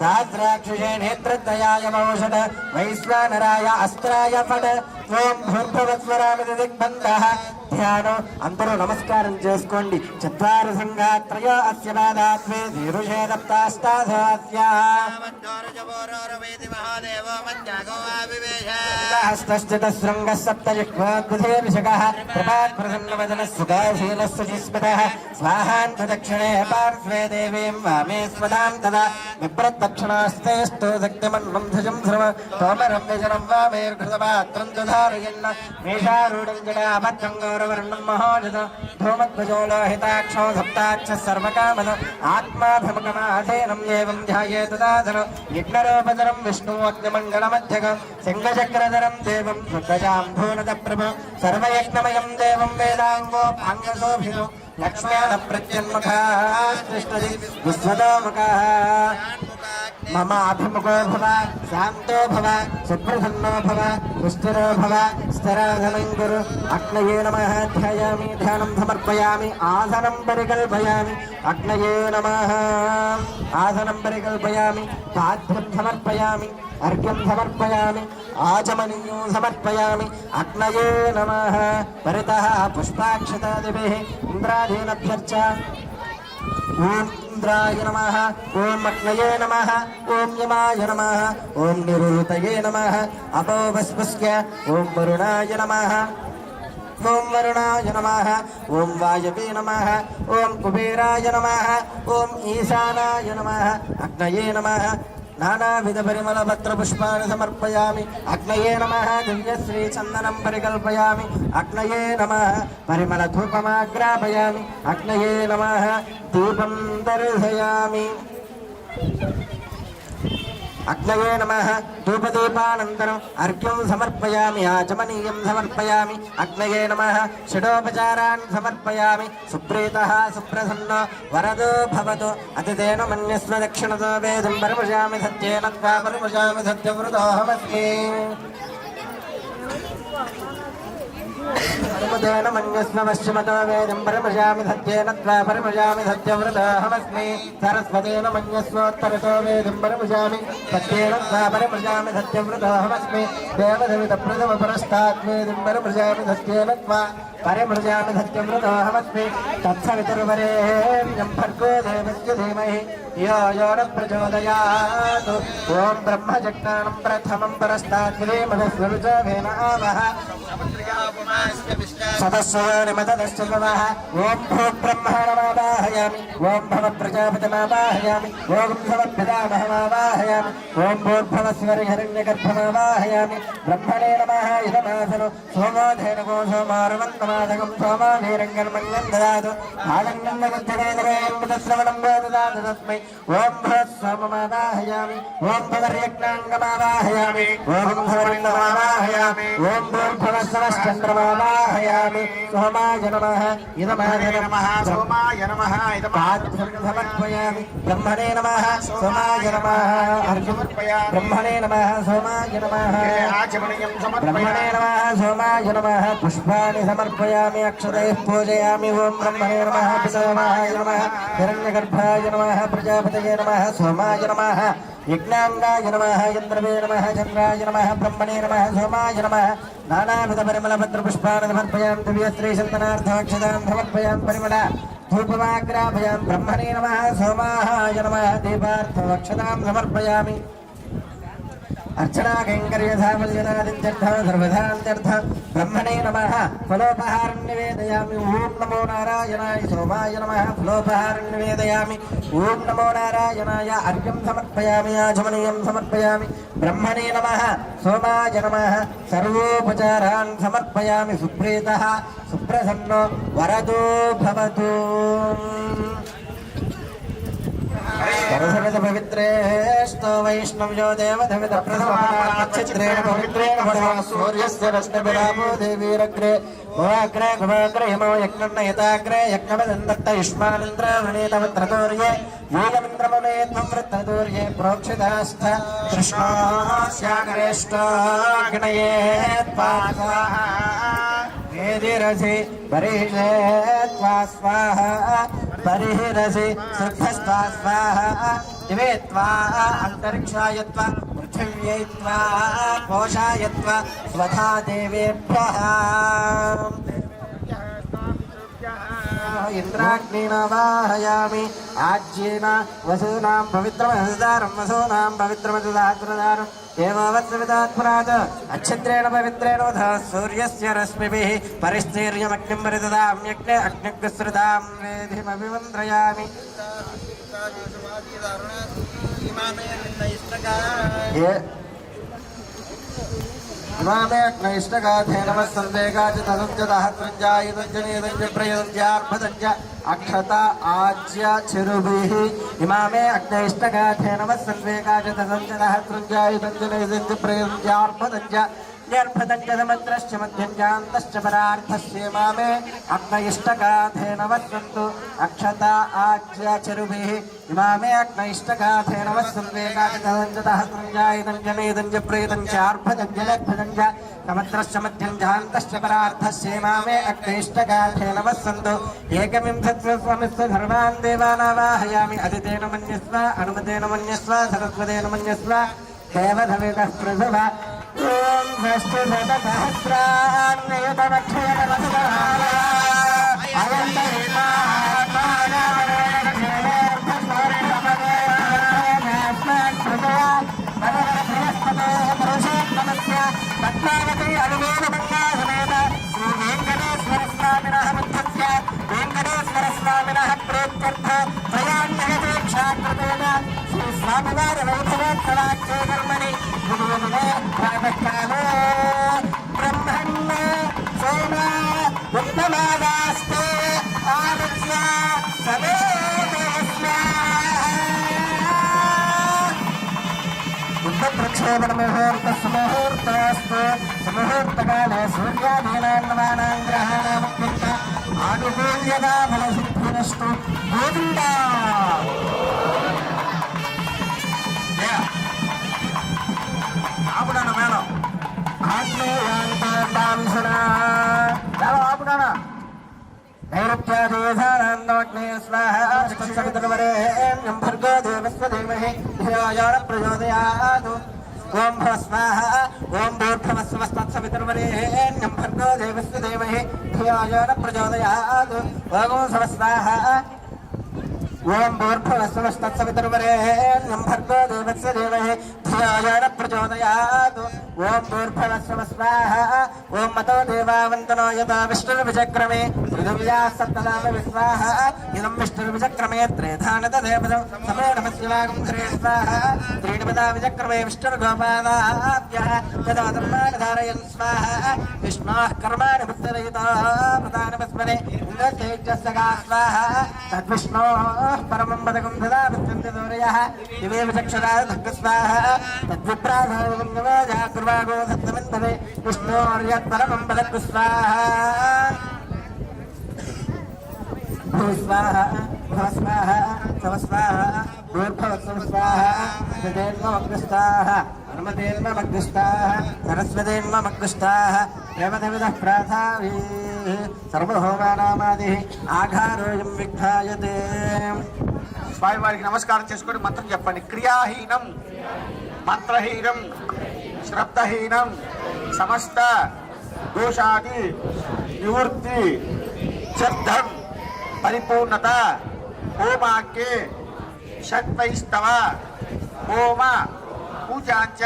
సహస్రాక్షే నేత్రద్వయాయ వౌషట్ వైశ్వానరాయ అస్త్రాయ ఫట్ ఓం భూర్భువస్వరామితి దిగ్బంధః ధ్యానం అందరూ నమస్కారం చేసుకోండి చత్వార సంఘాత్రయ అస్య పాదాత్మే దీరుషేదప్తాష్టాధాస్యా హస్తశ్చితశృంగः సప్తజిహ్వాద్భుతేర్షకः ప్రభాత్ప్రసన్నవదనः సుఖాశీలः శుచిస్మితः స్వాహాన్వదక్షిణే పార్శ్వే దేవీం వామే స్వదాం తదా విప్రదక్షిణాస్తేష్టో శక్తిమన్నం ధ్వజం ధ్రువ తోమరం వ్యజనం వామేర్ఘృతపాత్రం దుధారయన్న మేషారూఢం జడాభద్రం గౌరవర్ణం మహోజత ధూమధ్వజోలోహితాక్షో సప్తాక్ష సర్వకామద ఆత్మాభిముఖమాధేనం ఏవం ధ్యాయేత్ తదాధన యజ్ఞరూపధరం విష్ణువగ్నిమంగళమధ్యగం సింగచక్రధరం దేవం శుద్ధజాంభూనద ప్రభ సర్వయజ్ఞమయం దేవం వేదాంగోపాంగశోభితో లక్ష్మ్యాన ప్రత్యన్ముఖా తిష్టతి విశ్వతోముఖా మమ అభిముఖో భవ శాంతో భవ సుప్రసన్నో భవ సుస్థిరో భవ స్థిరాధనం కురు అగ్నయే నమః ధ్యాయామి ధ్యానం సమర్పయామి ఆసనం పరికల్పయామి అగ్నయే నమః ఆసనం పరికల్పయామి పాద్యం సమర్పయామి అర్ఘ్యం సమర్పయామి ఆచమనీయం సమర్పయామి అగ్నయే నమః పరితః పుష్పాక్షతాదిభిః ఇంద్రాదీనభ్యర్చ ఓం ఇంద్రాయ నమః ఓం అగ్నయే నమః ఓం యమాయ నమః ఓం నిరుతయే నమః అపోవస్పస్య ఓం వరుణాయ నమః ఓం వరుణాయ నమః ఓం వాయవే నమః ఓం కుబేరాయ నమః ఓం ఈశానాయ నమః అగ్నయే నమః నానావిధ పరిమళ పత్ర పుష్పాన్ని సమర్పయామి అగ్నయే నమః దివ్యశ్రీ చందనం పరికల్పయామి అగ్నయే నమః పరిమళ ధూపమాగ్రాపయామి అగ్నయే నమః దీపం దర్శయామి అగ్నయే నమః ధూపదీపానంతరం అర్ఘ్యం సమర్పయామి ఆచమనీయం సమర్పయామి అగ్నయే నమః షడోపచారాన్ సమర్పయామి సుప్రీతః సుప్రసన్నో వరదో భవతు అతిథేన మన్యస్వ దక్షిణతో వేదం పరమజామి సత్యేన త్వా పరమజామి సత్యవృతోహమస్మి పరమదేన మన్యస్వ పశ్చిమతో వేదం పరమజామి సత్యేన త్వా పరమజామి సత్యవృతోహమస్మి సరస్వతేన మన్యస్వోత్తరతో వేదం పరమజామి సత్యేన త్వా పరమజామి సత్యవృతోహమస్మి దేవదేవిత ప్రథమ పరస్తాత్ వేదం పరమజామి సత్యేన త్వా పరిమృజామి సత్యమృతోహమస్మి తత్సవితుర్వరేణ్యం భర్గో దేవస్య ధీమహి ధియో యో న ప్రచోదయాత్ ఓం బ్రహ్మజజ్ఞానం ప్రథమం పరస్తాద్విమధస్వరుచోభేన ఆవహ సదస్వనిమతదశ్చవః ఓం భూబ్రహ్మణమావాహయామి ఓం భవ ప్రజాపతిమావాహయామి ఓం భవ పితామహమావాహయామి ఓం భూర్భవస్వరిహిరణ్యగర్భమావాహయామి బ్రహ్మణే నమః ఇదమాసను సోమోధేనగో సోమారవంతమాదగం సోమాధీరంగన్మన్యం దదాతు ఆనందగద్ధవేదవేమృతశ్రవణం వేదదాతు తస్మై ఓం భవస్వామమావాహయామి ఓం భవర్యజ్ఞాంగమావాహయామి ఓం భవర్ణమావాహయామి ఓం భూర్భవస్వశ్చ चन्द्रमावाहयामि सोमाय नमः इदमाय नमः सोमाय नमः समर्पयामि ब्रह्मणे नमः सोमाय नमः ब्रह्मणे नमः सोमाय नमः आचमनीयं ब्रह्मणे नमः सोमाय नमः पुष्पाणि समर्पयामि अक्षतैः पूजयामि ॐ ब्रह्मणे नमः पितामहाय नमः हिरण्यगर्भाय नमः प्रजापतये नमः सोमाय नमः यज्ञांगाय नमः इन्द्रवे नमः चन्द्राय नमः ब्रह्मणे नमः सोमाय नमः नानाविधपरिमलपत्रपुष्पाणि समर्पयामि दिव्यस्त्रीचन्दनार्थमक्षतां समर्पयामि परिमल धूपमाग्रापयामि ब्रह्मणे नमः सोमाय नमः दीपार्थमक्षतां समर्पयामि अर्चना कैङ्कर्यधावल्यनादित्यर्थः सर्वधान्त्यर्थः ब्रह्मणे नमः फलोपहारं निवेदयामि ॐ नमो नारायणाय सोमाय नमः फलोपहारं निवेदयामि ॐ नमो नारायणाय अर्घ्यं समर्पयामि आचमनीयं समर्पयामि ब्रह्मणे नमः सोमाय नमः सर्वोपचारान् समर्पयामि सुप्रीतः सुप्रसन्नो वरदो भवतु सरसवित पवित्रेष्टो वैष्णव्यो देवधवित प्रथमचित्रेण पवित्रेण सूर्यस्य रश्मिभिरामो देवीरग्रे गोग्रे गुमाग्रे हिमो यज्ञन्नयताग्रे यज्ञवदन्दत्त युष्मानिन्द्रावणीतवत्रतोर्ये योगमिन्द्रममे त्वं वृत्तदूर्ये प्रोक्षितास्थ कृष्णोऽस्याग्रेष्टोऽग्नये त्वाः वेदिरसि परिषे त्वा स्वाहा परिहिरसि शुद्धस्त्वा स्वाहा दिवे त्वा अन्तरिक्षाय त्वा पृथिव्यै त्वा कोशाय त्वा स्वधा देवेभ्यः इंद्राग्निना वाहयामि आज्येन वसूनां पवित्रमहदारं वसूनां पवित्रमदात्रदारं देववत्सविदात्पुरात् अच्छिद्रेण पवित्रेण वध सूर्यस्य रश्मिभिः परिस्तीर्यमग्निं परिददाम्यग्ने अग्निग्रसृतां वेधिमभिमन्त्रयामि इमामे अग्नैष्टगाधे नमः संवेगाच तदुञ्जदहत्रञ्जायुधञ्जनेदञ्ज प्रयुञ्जार्भदञ्ज अक्षता आज्य चिरुभिः इमामे अग्नैष्टगाधे नमः संवेगाच तदुञ्जदहत्रञ्जायुधञ्जनेदञ्ज प्रयुञ्जार्भदञ्ज न्यर्भदञ्ज समत्रश्च मध्यञ्जान्तश्च परार्थस्य इमामे अग्नैष्टगाधे नमः सन्तु अक्षता आज्य चिरुभिः इमामे अग्नैष्टगाधे नमः संवेगाच तदुञ्जदहत्रञ्जायुधञ्जनेदञ्ज प्रयुञ्जार्भदञ्ज लग्भदञ्ज समत्रश्च मध्यञ्जान्तश्च परार्थस्य इमामे अग्नैष्टगाधे नमः सन्तु एकविंशत्स्वमिस्व सर्वान् देवानावाहयामि अदितेन मन्यस्व अनुमतेन मन्यस्व सरस्वतेन मन्यस्व देवधवितः प्रसव ॐ पद्मावती अनुमेलमङ्गासमेत श्री वेङ्कटेश्वरस्वामिनः बुद्धस्य वेङ्कटेश्वरस्वामिनः प्रेत्यर्थ त्रयाण्यगतेक्षाकृतेन श्री स्वामिवारवैभवोत्सवाख्ये कर्मणि गुरुवन्दे प्रातःकाले ब्रह्मण्य सोम उत्तमादास्ते आदित्य सवेदेस्मा प्रक्षेपणमुहूर्तस्मुहूर्तस्तु सुमुहूर्तकाले सूर्याधीनान्नवानां ग्रहाणामत्यन्त आनुकूल्यता फलसिद्धिरस्तु गोविन्द ఆపుడాను మేడం ఆత్మీయాంతాంశన చాలా ఆపుడానా నైరుత్యాదేశానందోగ్నే స్వాహ చక్షుషవితుర్వరేణ్యం భర్గో దేవస్వ ధీమహి ధియాయాన ప్రచోదయాత్ ఓం భవ స్వాహ ఓం భూర్భువస్వస్తత్సవితుర్వరేణ్యం భర్గో దేవస్వ ధీమహి ధియాయాన ప్రచోదయాత్ ఓం సవ స్వాహ ఓం భూర్భువస్వస్తత్సవితుర్వరేణ్యం భర్గో దేవస్య ధీమహి ధియాయాన ప్రచోదయాత్ ఓం భూర్భువస్వ స్వాహ ఓం మతో దేవావంతనో యథా విష్ణుర్విచక్రమే పృథివ్యా సప్తనామ విస్వాహ ఇదం విష్ణుర్విచక్రమే త్రేధానత దేవతం సమేఢమస్యవాగం ధరే స్వాహ త్రీణిపదా విచక్రమే విష్ణుర్గోపాదాభ్యః తదవధర్మాణి ధారయన్ స్వాహ విష్ణోః కర్మాణి భుక్తరహితా ప్రధానమస్మరే ఇంద్రతేజస్సగా స్వాహ తద్విష్ణోః పరమం పదకం దదా విద్యంతి దూరయః దివే విచక్షరా ధగ్గ స్వాహ तद्विप्राधावजाकृवागो सत्तमिन्दवे विष्णोर्यत्परमं पदक्तु स्वाहा भूस्वाहा भवस्वाहा स्वस्वाहा भूर्भवस्वाहा जतेन्मग्निष्ठाः हनुमतेन्मग्निष्ठाः सरस्वतेन्मग्निष्ठाः देवदेवतः प्राथाभिः सर्वहोमानामादिः आघारोऽयं विघ्नायते స్వామివారికి నమస్కారం చేసుకొని మంత్రం చెప్పండి. క్రియాహీనం మంత్రహీనం శ్రద్ధహీనం సమస్త దోషాది నివృత్తి సిద్ధం పరిపూర్ణత హోమాఖ్యే షట్వైస్తవ హోమ పూజాంచ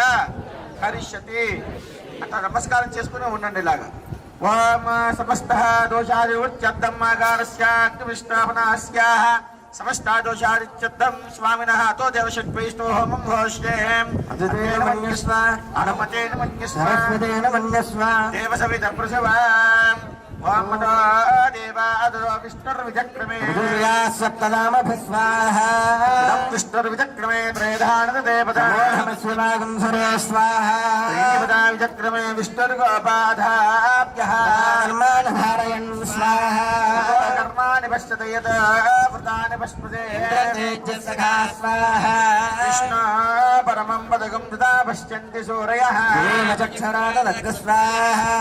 కరిష్యతి అట్లా నమస్కారం చేసుకుని ఉండండి. ఇలాగా ఓం సమస్త దోషాది నివృత్త్యర్థం ఆగారస్య అగ్నివిష్టాపనాస్యాః సమస్తాదోషాదిత్యర్థం స్వామినః అతో దేవషట్వైష్ణో హోమం ఘోష్యే అదితేన మన్యస్వ అనుమతేన మన్యస్వ సరస్వతేన మన్యస్వ దేవసవిత ప్రసవా ఓం మదో దేవాదో విష్ణుర్విచక్రమే సప్తనామభిస్వాహా విష్ణుర్విచక్రమే త్రేధానద దేవతా నమస్వాగం సరే స్వాహా దేవతా విచక్రమే విష్ణుర్గోపాధాభ్యః కర్మాణధారయన్ స్వాహా కర్మాణి పశ్యత యదా వృతాని పశ్యతే తేజస్సఖా స్వాహా కృష్ణ పరమం పదకం తదా పశ్యంతి సూరయః చక్షరాదలగ్గ స్వాహా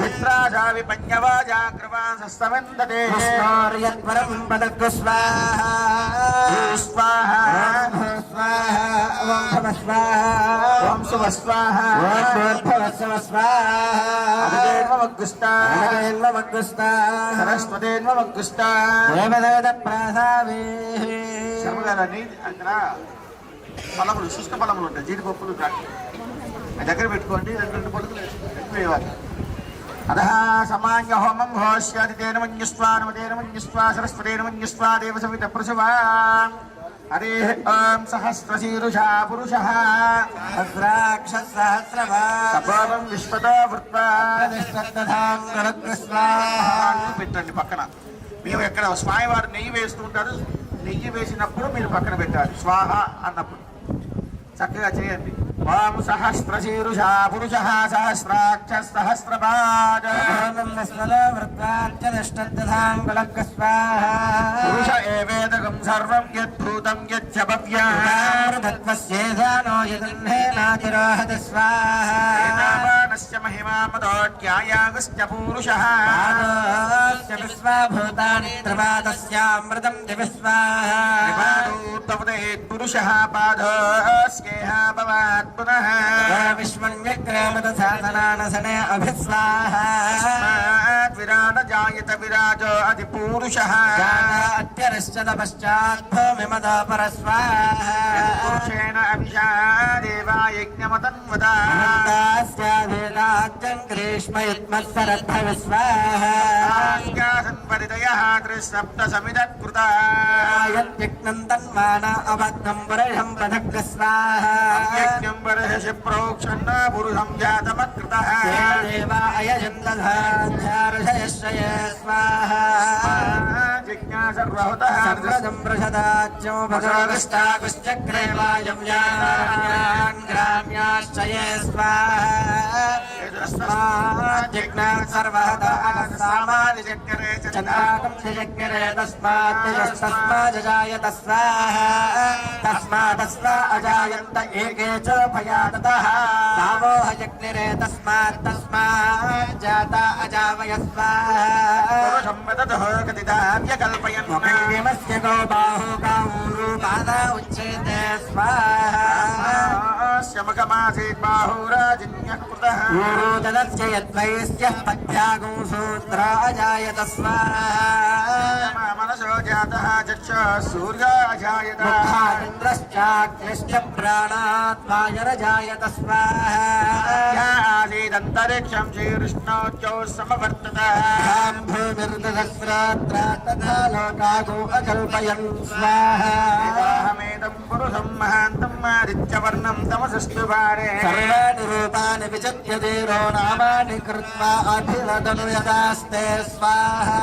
మిత్రాజా విపన్యవాజా కృపాసస్తమిందతే విష్ణోర్యత్పరం పదగ్గ స్వాహా స్వాహా స్వాహా ఓం భవ స్వాహా ఓం శుభ స్వాహా ఓం భూర్భువస్సువ స్వాహా అదేన్మగ్గుష్టా అదేన్మగ్గుష్టా సరస్వతేన్మగ్గుష్టా దేవదేవత ప్రాసావే శర్మగారని అక్కడ ఫలములు శుష్క ఫలములు ఉంటాయి, జీడిపప్పులు ద్రాక్ష దగ్గర పెట్టుకోండి. రెండు పడుకులు వేయాలి. అధః సమాన్య హోమం ఘోష్యాది తేన మన్యుస్వా నమతేన మన్యుస్వా సరస్వతేన మన్యుస్వా దేవసవిత ప్రసవా హరే ఓం సహస్రశీరుషా పురుషః సహస్రాక్ష సహస్రభాగం సభావం విశ్వతో వృత్వా స్వాహా పెట్టండి పక్కన. మేము ఎక్కడ స్వామివారు నెయ్యి వేస్తూ ఉంటారు, నెయ్యి వేసినప్పుడు మీరు పక్కన పెట్టాలి. స్వాహ అన్నప్పుడు చక్కగా చేయండి. ఓం సహస్రశీరుషా పురుషః సహస్రాక్ష సహస్రపాద పురుష ఏవేదకం సర్వం యద్భూతం యచ్చ భవ్యానస్య మహిమా మదోజ్ఞాయాగస్య పూరుషః పురుషః పాదస్కేహ భవాత్ పునః విశ్వన్యక్రమదసాధనానసనే అభిస్వాహా విరాట జాయత విరాజో అతి పూరుషః అత్యరశ్చద పశ్చాద్భూమిమదో పరస్వాహా పురుషేణ అభిషా దేవా యజ్ఞమతన్వదా వేదాజ్యం గ్రీష్మయుత్మత్సరద్భవిస్వాహా సంపరితయః త్రిసప్త సమిదత్కృతా యజ్ఞం తన్మాన అవగ్నం పరహం పదగ్గ స్వాహా యజ్ఞం బర్హసి ప్రోక్షన్న పురుషం జాతమత్కృతః దేవా అయజందధాధ్యార్షయశ్రయ స్వాహా జిజ్ఞాసర్వహుతః సర్వదం ప్రసదాజ్యం భగవస్తాకుశ్చక్రే వాయం యాన్ గ్రామ్యాశ్చయ స్వాహా జిజ్ఞా సర్వహత సామాని చక్రే చంద్రాకం చక్రే తస్మాత్ స్వాహా తస్మాతస్వా అజాయంత ఏకే చ భయాతతః తావో యజ్ఞరే తస్మాత్ జాత అజావయ స్వాహా పురుషం వదతః కతిదావ్య కల్పయన్ ముఖైమస్య గో బాహు గాఊరు పాదా ఉచ్చేతే స్వాహా శమకమాసీత్ బాహురాజిన్యః కృతః ఊరు తదస్య యద్వైస్య పద్భ్యాగం సూత్ర అజాయత స్వాహా మనసో జాతః చక్షు సూర్యో అజాయత ముఖాదింద్రశ్చాగ్నిశ్చ ప్రాణాత్మాయరజాయత స్వాహా ఆసీదంతరిక్షం శ్రీకృష్ణోచ్చౌ సమవర్తత భూమిర్దస్రాత్రా లోకాగో అకల్పయన్ స్వాహా వివాహమేదం పురుషం మహాంతం ఆదిత్యవర్ణం తమసస్తు భారే సర్వాణి రూపాని విచిత్య ధీరో నామాని కృత్వా అభివదను యదాస్తే స్వాహా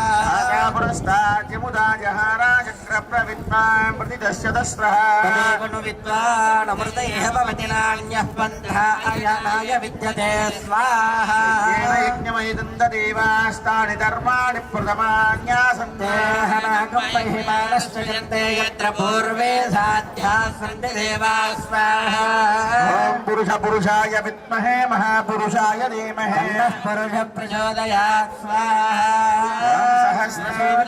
పురస్తాద్యముదా జహారా చక్ర प्रविद्वान् प्रतिदश्यतस्रः तदेवनु विद्वान् अमृत इह भवति नान्यः पन्थः अयनाय विद्यते स्वाहा येन यज्ञमयितं तदेवास्तानि धर्माणि प्रथमान्यासन्ते हनाकं महिमानश्च जन्ते यत्र पूर्वे साध्याः सन्ति देवाः स्वाहा ॐ पुरुषाय विद्महे महापुरुषाय धीमहि तन्नः पुरुषः प्रचोदयात् स्वाहा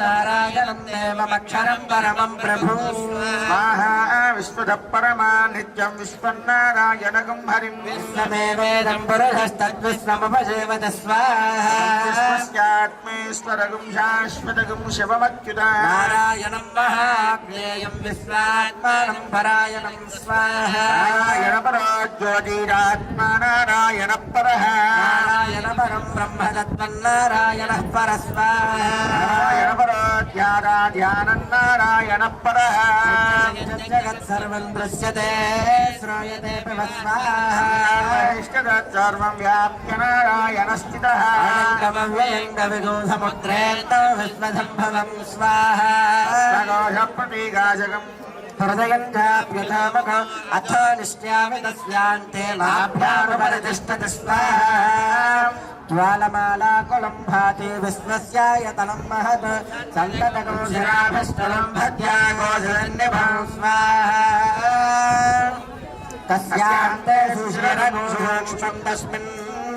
नारायणं देवमक्षरं परमं प्रभु स्वाहा विश्वतः परमा नित्यं विश्वन्नारायणगं हरिं विश्वमेवेदं पुरुषस्तद्विश्वमुपसेवत स्वाहा विश्वस्यात्मेश्वरगं शाश्वतगं शिवमच्युता नारायणं महाज्ञेयं विश्वात्मानं परायणं स्वाहा नारायणपरो ज्योतिरात्मा नारायणपरः नारायणपरं ब्रह्म तत्त्वन्नारायणः परस्वाहा नारायणपरो ध्यानं नारायणपरः जगत् सर्वं दृश्यते श्रूयते स्वाहा सर्वं व्याप्य नारायणस्थितः अनङ्गमव्यङ्गविगोधमुद्रेण विश्वसम्भवं स्वाहा प्रतीकाशकम् हृदयं चाप्युतामक अथ निश्चामि तस्यान्ते नाभ्यामुपरितिष्ठति स्वाहा ज्वालमालाकुलं भाति विश्वस्यायतनं महत् सन्ततगोचराभिष्टलं भद्यागोचरन्निभं स्वाहा तस्यान्ते सुशिरगोसूक्ष्मं तस्मिन्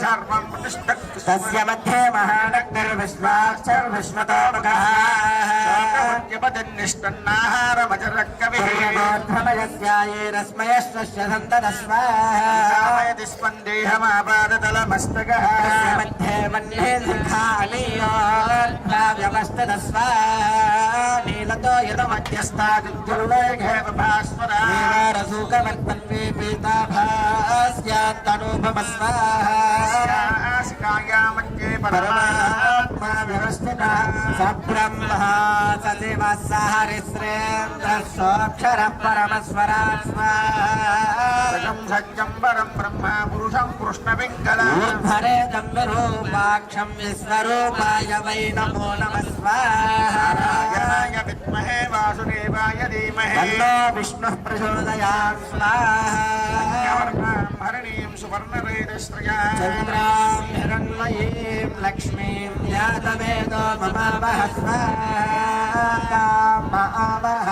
सर्वं प्रतिष्ठत् तस्य मध्ये महानग्निर्विश्वाक्षरविश्वतोमुखः र्यमयस्यायेरस्मयश्वस्य सन्ततस्वाहा स्पन्देहमापादतलमस्तकः मध्ये मन्ये सिंहालयोऽव्यवस्थितस्वाहा नीलतो यदमध्यस्तादित्युल्लेखेव भास्वरा रसूकमर्पन्वे पीताभास्यान्तनूपमस्वाहा मध्ये परमात्मा व्यवस्थितः सब्रह्मा सदेवः सहरिश्रेन्द्रः सोऽक्षरः परमस्वरात् स्वाहा सत्यं परं ब्रह्म पुरुषं कृष्णपिङ्गलम् ऊर्ध्वरेदं विरूपाक्षं विश्वरूपाय वै नमो नमः स्वाहा नारायणाय विद्महे वासुदेवाय धीमहि तन्नो विष्णुः प्रचोदयात् स्वाहा हरिणीं सुवर्णवेदश्रिया चन्द्रां हिरण्मयीं लक्ष्मीं यातवेदो ममावह स्वाहा मावह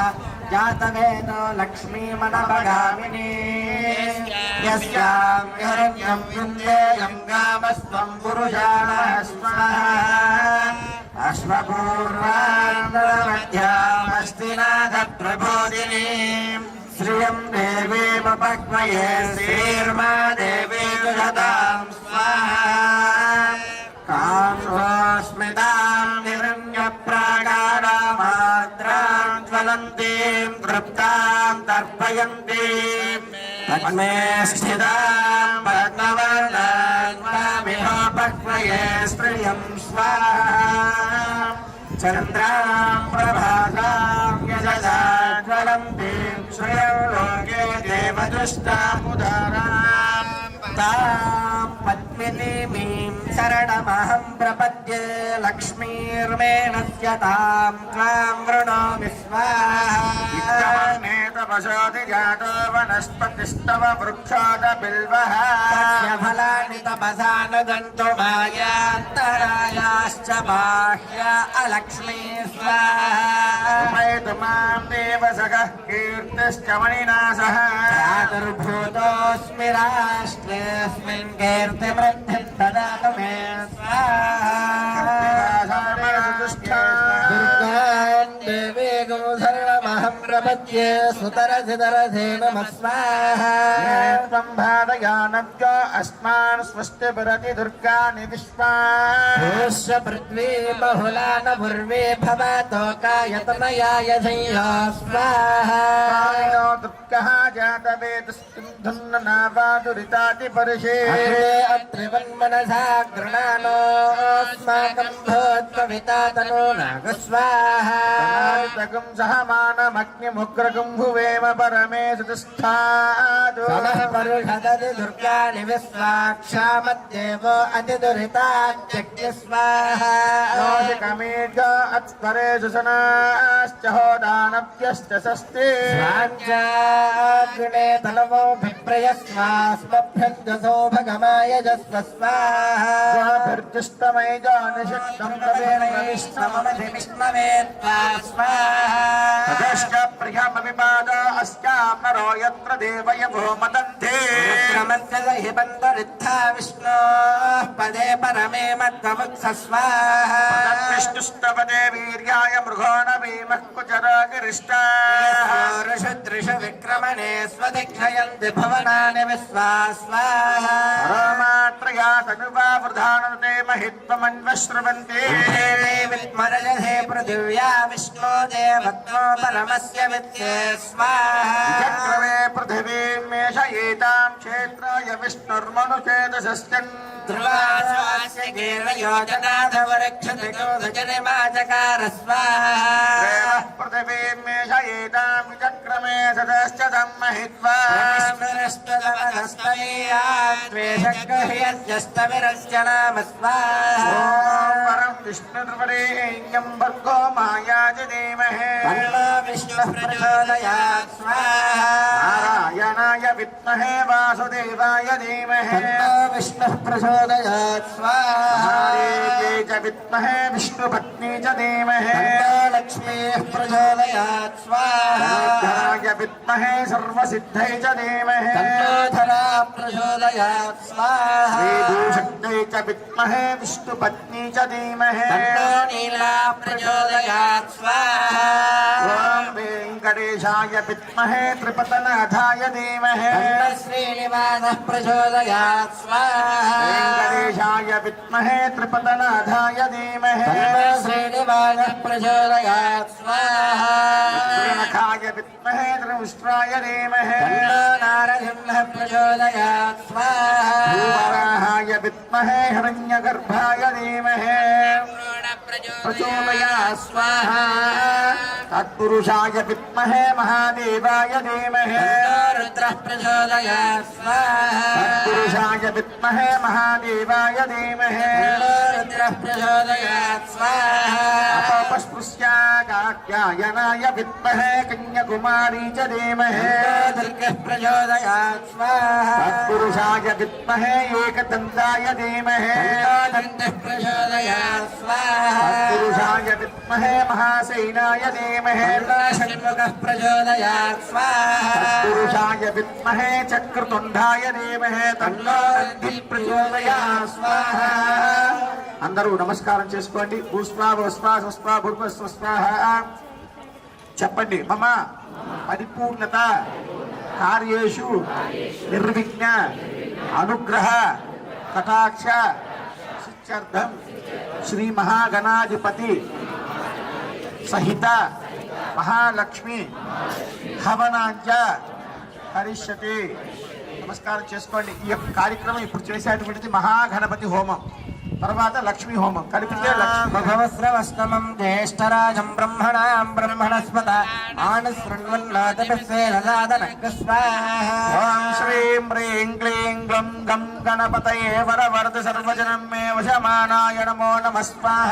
जातवेदो लक्ष्मीमनपगामिनी यस्यां हिरण्यं विन्देयं गामस्त्वं पुरुषाणः स्वाहा अश्वपूर्वान्नमध्यामस्ति नाथप्रबोधिनीं श्रियं देवीमपक्वये श्रीर्मा देवी दुषतां स्वाहा कांसोऽस्मितां निरण्यप्राकारामाद्रां ज्वलन्तीं तृप्तां तर्पयन्तीं पद्मे स्थितां पद्मवर्णान्वामिहोपक्वये स्त्रियं स्वाहा चन्द्रां प्रभातां यजसा ज्वलन्तीं श्रियं लोके देवदुष्टामुदारां तां पद्मिनीमीं शरणमहं प्रपद्ये लक्ष्मीर्मेणस्य तां त्वां वृणोमि स्वाहा तपसोति जातो वनस्पतिस्तव वृक्षोदबिल्वः तस्य फलानि तपसा न गन्तुमायान्तरायाश्च बाह्य अलक्ष्मी स्वाहा उपैतु मां देवसखः कीर्तिश्च मणिनासः प्रादुर्भूतोऽस्मि राष्ट्रेऽस्मिन् कीर्तिवृद्धिं ददातु मे स्वाहा दुर्गां देवीं शरणमहं प्रपद्ये सुतरधितरधे नमः स्वाहा त्वं भादयानव्यो अस्मान् स्वस्ति भरति दुर्गानि विश्वा भूष्य पृथ्वी बहुला न पूर्वे भवतो कायतनयाय धैर्यो स्वाहा कायिनो दुर्गः जातवेदस्किन्धुन्ननावादुरितातिपरिषे अत्रिवन्मनसा गृणानोऽस्माकं भूत्वविता तनो नागस्वाहा तगं सह मानमग्निमुग्रगं भुवेम परमे सुतिष्ठात् सनः परुषदति दुर्गाणि विश्वाक्षामद्देवो अतिदुरितात्यग्नि स्वाहा योषिकमीड्य अत्परेषु सनाश्च होदानभ्यश्च षष्ठे स्वाञ्जाग्ने तनवो विप्रयस्वास्मभ्यञ्जसो भगमाय जस्व स्वाहा स्वाभिर्जुष्टमय जानिषिक्तं तवेन विष्णवे त्वा स्वाहा तदश्च प्रियमविपाद अस्यां नरो यत्र देवयभो मदन्ते विक्रमस्य हि बन्धरित्था विष्णोः पदे परमे मद्वमुत्स स्वाहा विष्णुस्तवदे वीर्याय मृगो न भीमः कुचरागिरिष्टाः ऋषु विक्रमणे स्वदिक्षयन्ति भवनानि विश्वा स्वाहा परमात्रया तनुवा वृधानते महित्वमन्वश्रुवन्ति विद्मरजहे पृथिव्या विष्णो देवत्नो परमस्य वित्ते स्वाहा चक्रवे पृथिवीं मेषयेतां क्षेत्राय विष्णुर्मनुचेतसस्यन् ध्रुवास्य गीर्णयोजनाधवरक्षतिकोधजनिमाचकार स्वाहा देवः पृथिवीं मेषयेतां चक्रमे सदश्च सम्महित्वा विष्णुरस्तमेयाद्वेषग्रह्यस्तविरस्य नाम स्वाहा ॐ परं विष्णुर्वरेण्यं भर्गो मायाच धीमहि तन्नो विष्णुः प्रचोदयात् स्वाहा नारायणाय विद्महे वासुदेवाय धीमहि तन्नो विष्णुः प्रचोदयात् स्वाहा नारायणाय च विद्महे विष्णुपत्नी च धीमहि तन्नो लक्ष्मीः प्रचोदयात् स्वाहा धराय विद्महे सर्वसिद्धै च धीमहि तन्नो धरा प्रचोदयात् स्वाहा श्रीभूषण्यै च विद्महे विष्णुपत्नी च धीमहि तन्नो नीला प्रचोदयात् स्वाहा ॐ वेङ्कटेशाय विद्महे त्रिपतनाथाय धीमहि तन्नो श्रीनिवासः प्रचोदयात् स्वाहा वेङ्कटेशाय विद्महे त्रिपतनाथाय धीमहि तन्नो श्रीनिवासः प्रचोदयात् स्वाहा त्रिनखाय विद्महे त्रिमुष्ट्राय धीमहि तन्नो नारसिंहः प्रचोदयात् स्वाहा भूवराहाय विद्महे हिरण्यगर्भाय धीमहि प्रचोदयात् स्वाहा तत्पुरुषाय विद्महे महादेवाय धीमहि रुद्रः प्रचोदयात् स्वाहा तत्पुरुषाय विद्महे महादेवाय धीमहि रुद्रः प्रचोदयात् स्वाहा अपस्पृश्याकात्यायनाय विद्महे कन्याकुमारी च धीमहि दुर्गः प्रचोदयात् स्वाहा तत्पुरुषाय विद्महे एकदन्ताय धीमहि दन्तः प्रचोदयात् स्वाहा तत्पुरुषाय विद्महे महासेनाय धीमहि षण्मुखः प्रचोदयात् स्वाहा तत्पुरुषाय विद्महे चक्रतुण्डाय धीमहि तन्नो నంది ప్రచోదయాత్ స్వాహ. అందరూ నమస్కారం చేసుకోండి. భూస్వాహ స్వాహ స్వాహ భూర్భువ స్వాహ చెప్పండి. మమ పరిపూర్ణత కార్యేషు నిర్విఘ్న అనుగ్రహ కటాక్ష సిద్ధ్యర్థం శ్రీ మహాగణాధిపతి సహిత మహాలక్ష్మి హవనాంచ హరిష్యతే. నమస్కారం చేసుకోండి. ఈ యొక్క కార్యక్రమం ఇప్పుడు చేసేటువంటిది మహాగణపతి హోమం, తర్వాత లక్ష్మీ హోమం కలిపితే లక్ష్మీ. భగవస్రవస్తమం జ్యేష్ఠరాజం బ్రహ్మణాం బ్రహ్మణస్పత ఓం శ్రీం హ్రీం క్లీం గ్లం గం గణపతయే వరవరద సర్వజనం మే వశమానాయ నమో నమః స్వాహ.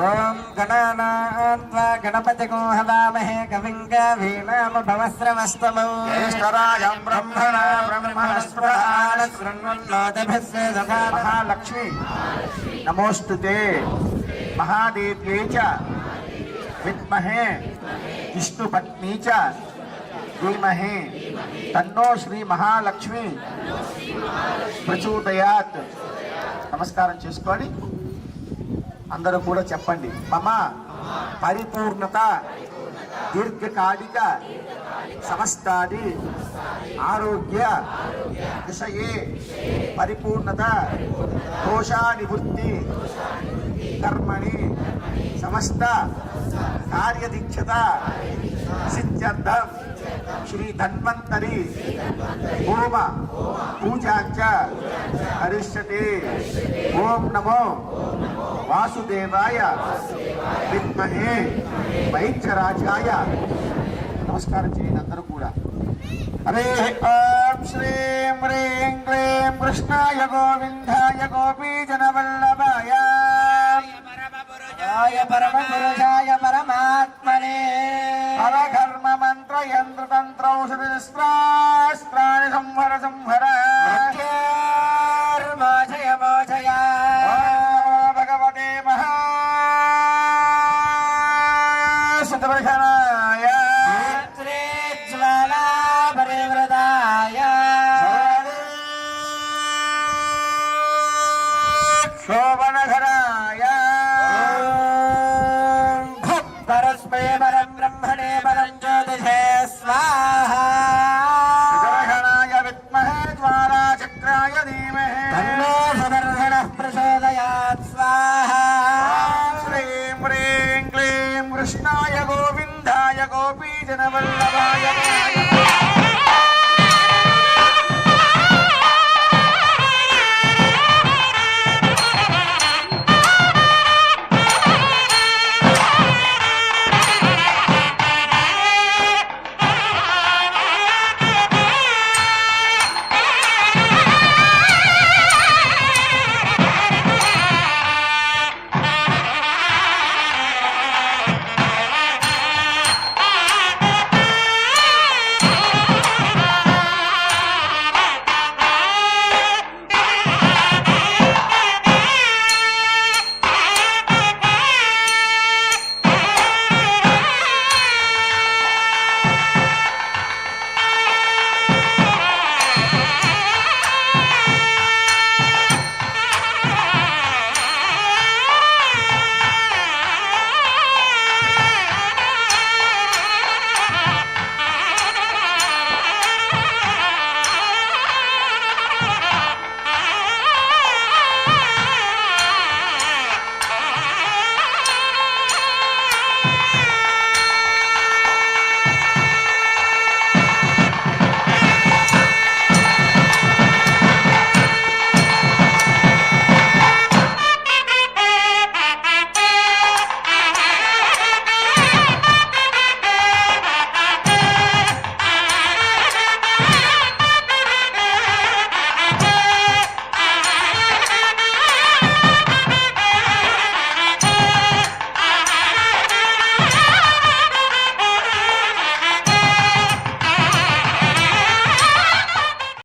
ఓం గణానాన్వా గణపతిగో హవామహే కవిం కవీనాముపవస్రవస్తమం జ్యేష్ఠరాజం బ్రహ్మణ బ్రహ్మణస్పత మహాలక్ష్మి నమోస్తుతే. మహాదేవ్యై చ విద్మహే విష్ణుపత్నీ చ ధీమహి తన్నో శ్రీ మహాలక్ష్మి ప్రచోదయాత్. నమస్కారం చేసుకొని అందరూ కూడా చెప్పండి. మమ పరిపూర్ణత దీర్ఘకాలిక సమస్తాది ఆరోగ్య విషయే పరిపూర్ణత దోషానివృత్తి కర్మణి సమస్త కార్యదీక్షత సిద్ధ్యర్థం శ్రీ ధన్వంతరి హోమ పూజాంచ హరిష్యతే. ఓం నమో వాసుదేవాయ విద్మహే వైద్యరాజాయ. నమస్కారం చేయండి అందరూ కూడా. హరే श्रीं ह्रीं क्लीं कृष्णाय गोविन्दाय गोपीजनवल्लभाय परमपुरुषाय परमात्मने परकर्म मंत्र यंत्र तंत्र औषधि स्त्राणि संहर संहर